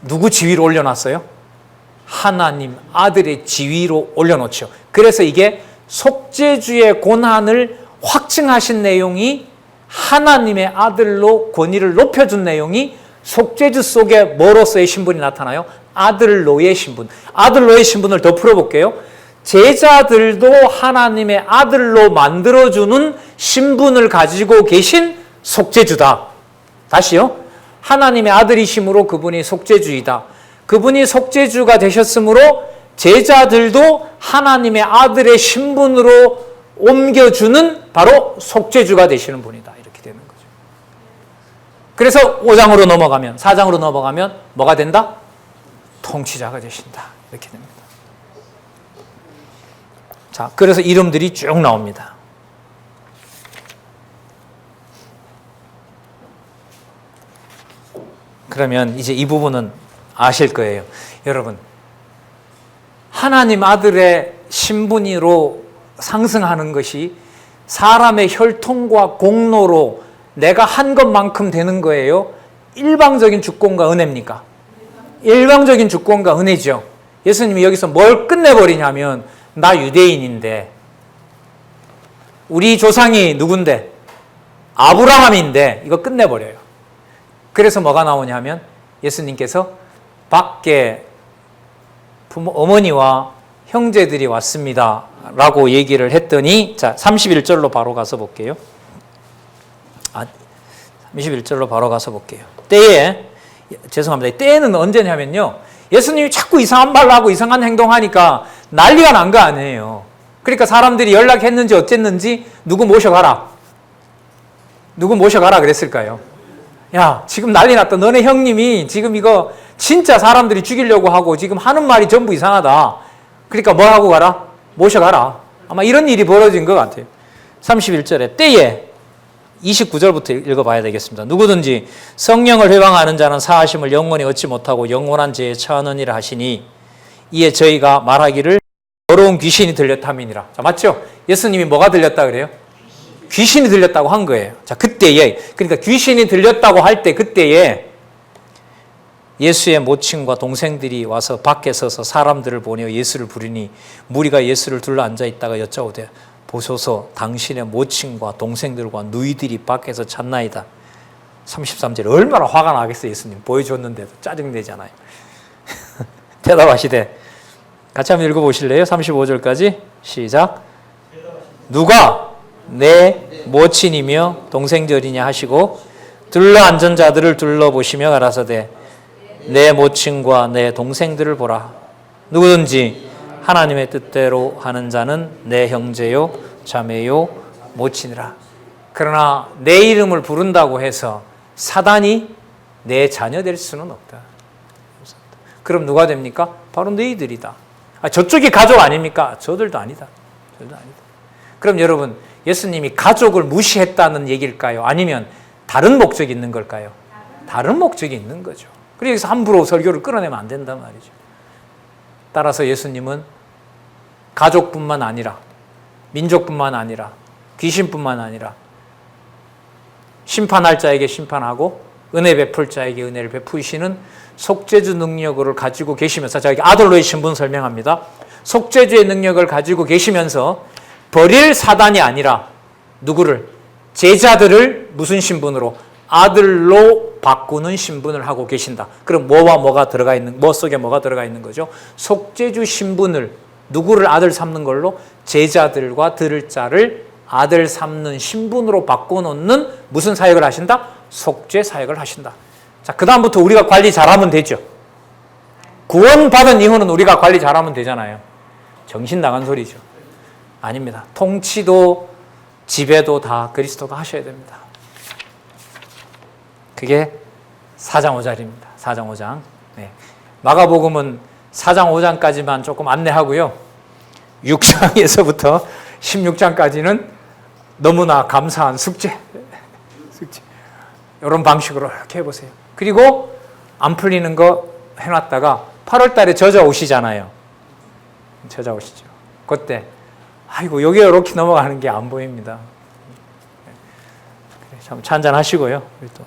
누구 지위로 올려놨어요? 하나님 아들의 지위로 올려놓죠. 그래서 이게 속죄주의 권한을 확증하신 내용이 하나님의 아들로 권위를 높여준 내용이 속죄주 속에 뭐로서의 신분이 나타나요? 아들로의 신분. 아들로의 신분을 더 풀어볼게요. 제자들도 하나님의 아들로 만들어주는 신분을 가지고 계신 속죄주다. 다시요. 하나님의 아들이심으로 그분이 속죄주이다. 그분이 속죄주가 되셨으므로 제자들도 하나님의 아들의 신분으로 옮겨주는 바로 속죄주가 되시는 분이다. 이렇게 되는 거죠. 그래서 5장으로 넘어가면 4장으로 넘어가면 뭐가 된다? 통치자가 되신다. 이렇게 됩니다. 자, 그래서 이름들이 쭉 나옵니다. 그러면 이제 이 부분은 아실 거예요. 여러분, 하나님 아들의 신분으로 상승하는 것이 사람의 혈통과 공로로 내가 한 것만큼 되는 거예요? 일방적인 주권과 은혜입니까? 일방적인 주권과 은혜죠. 예수님이 여기서 뭘 끝내버리냐면 나 유대인인데 우리 조상이 누군데? 아브라함인데 이거 끝내버려요. 그래서 뭐가 나오냐면 예수님께서 밖에 어머니와 형제들이 왔습니다. 라고 얘기를 했더니, 자, 31절로 바로 가서 볼게요. 31절로 바로 가서 볼게요. 때에, 죄송합니다. 때에는 언제냐면요. 예수님이 자꾸 이상한 말을 하고 이상한 행동하니까 난리가 난 거 아니에요. 그러니까 사람들이 연락했는지 어쨌는지 누구 모셔가라. 누구 모셔가라 그랬을까요? 야, 지금 난리 났다. 너네 형님이 지금 이거 진짜 사람들이 죽이려고 하고 지금 하는 말이 전부 이상하다. 그러니까 뭐 하고 가라? 모셔가라. 아마 이런 일이 벌어진 것 같아요. 31절에 때에 29절부터 읽어봐야 되겠습니다. 누구든지 성령을 회방하는 자는 사하심을 영원히 얻지 못하고 영원한 죄에 처하느니라 하시니 이에 저희가 말하기를 더러운 귀신이 들렸함이니라. 자, 맞죠? 예수님이 뭐가 들렸다 그래요? 귀신이 들렸다고 한 거예요. 자, 그때에, 그러니까 귀신이 들렸다고 할 때 그때에 예수의 모친과 동생들이 와서 밖에 서서 사람들을 보내어 예수를 부르니 무리가 예수를 둘러 앉아 있다가 여짜오되 보소서 당신의 모친과 동생들과 누이들이 밖에서 찾나이다. 33절 얼마나 화가 나겠어요. 예수님 보여줬는데도 짜증내잖아요. 대답하시되 같이 한번 읽어보실래요? 35절까지 시작. 누가 내 모친이며 동생들이냐 하시고 둘러앉은 자들을 둘러보시며 가라사대 내 모친과 내 동생들을 보라. 누구든지 하나님의 뜻대로 하는 자는 내 형제요 자매요 모친이라. 그러나 내 이름을 부른다고 해서 사단이 내 자녀 될 수는 없다. 그럼 누가 됩니까? 바로 너희들이다. 저쪽이 가족 아닙니까? 저들도 아니다. 저들도 아니다. 그럼 여러분, 예수님이 가족을 무시했다는 얘기일까요? 아니면 다른 목적이 있는 걸까요? 다른 목적이 있는 거죠. 그래서 함부로 설교를 끌어내면 안 된단 말이죠. 따라서 예수님은 가족뿐만 아니라 민족뿐만 아니라 귀신뿐만 아니라 심판할 자에게 심판하고 은혜 베풀 자에게 은혜를 베푸시는 속죄주 능력을 가지고 계시면서, 자, 여기 아들로의 신분 설명합니다. 속죄주의 능력을 가지고 계시면서 버릴 사단이 아니라 누구를? 제자들을 무슨 신분으로? 아들로 바꾸는 신분을 하고 계신다. 그럼 뭐와 뭐가 들어가 있는, 뭐 속에 뭐가 들어가 있는 거죠? 속죄주 신분을, 누구를 아들 삼는 걸로? 제자들과 들을 자를 아들 삼는 신분으로 바꿔놓는 무슨 사역을 하신다? 속죄 사역을 하신다. 자, 그 다음부터 우리가 관리 잘하면 되죠. 구원받은 이후는 우리가 관리 잘하면 되잖아요. 정신 나간 소리죠. 아닙니다. 통치도 지배도 다 그리스도가 하셔야 됩니다. 그게 4장 5절입니다. 4장 5장. 네. 마가복음은 4장 5장까지만 조금 안내하고요. 6장에서부터 16장까지는 너무나 감사한 숙제. 이런 방식으로 이렇게 해보세요. 그리고 안 풀리는 거 해놨다가 8월 달에 저자오시잖아요. 저자오시죠. 그때 아이고 여기 이렇게 넘어가는 게 안 보입니다. 참 한잔 하시고요. 우리 또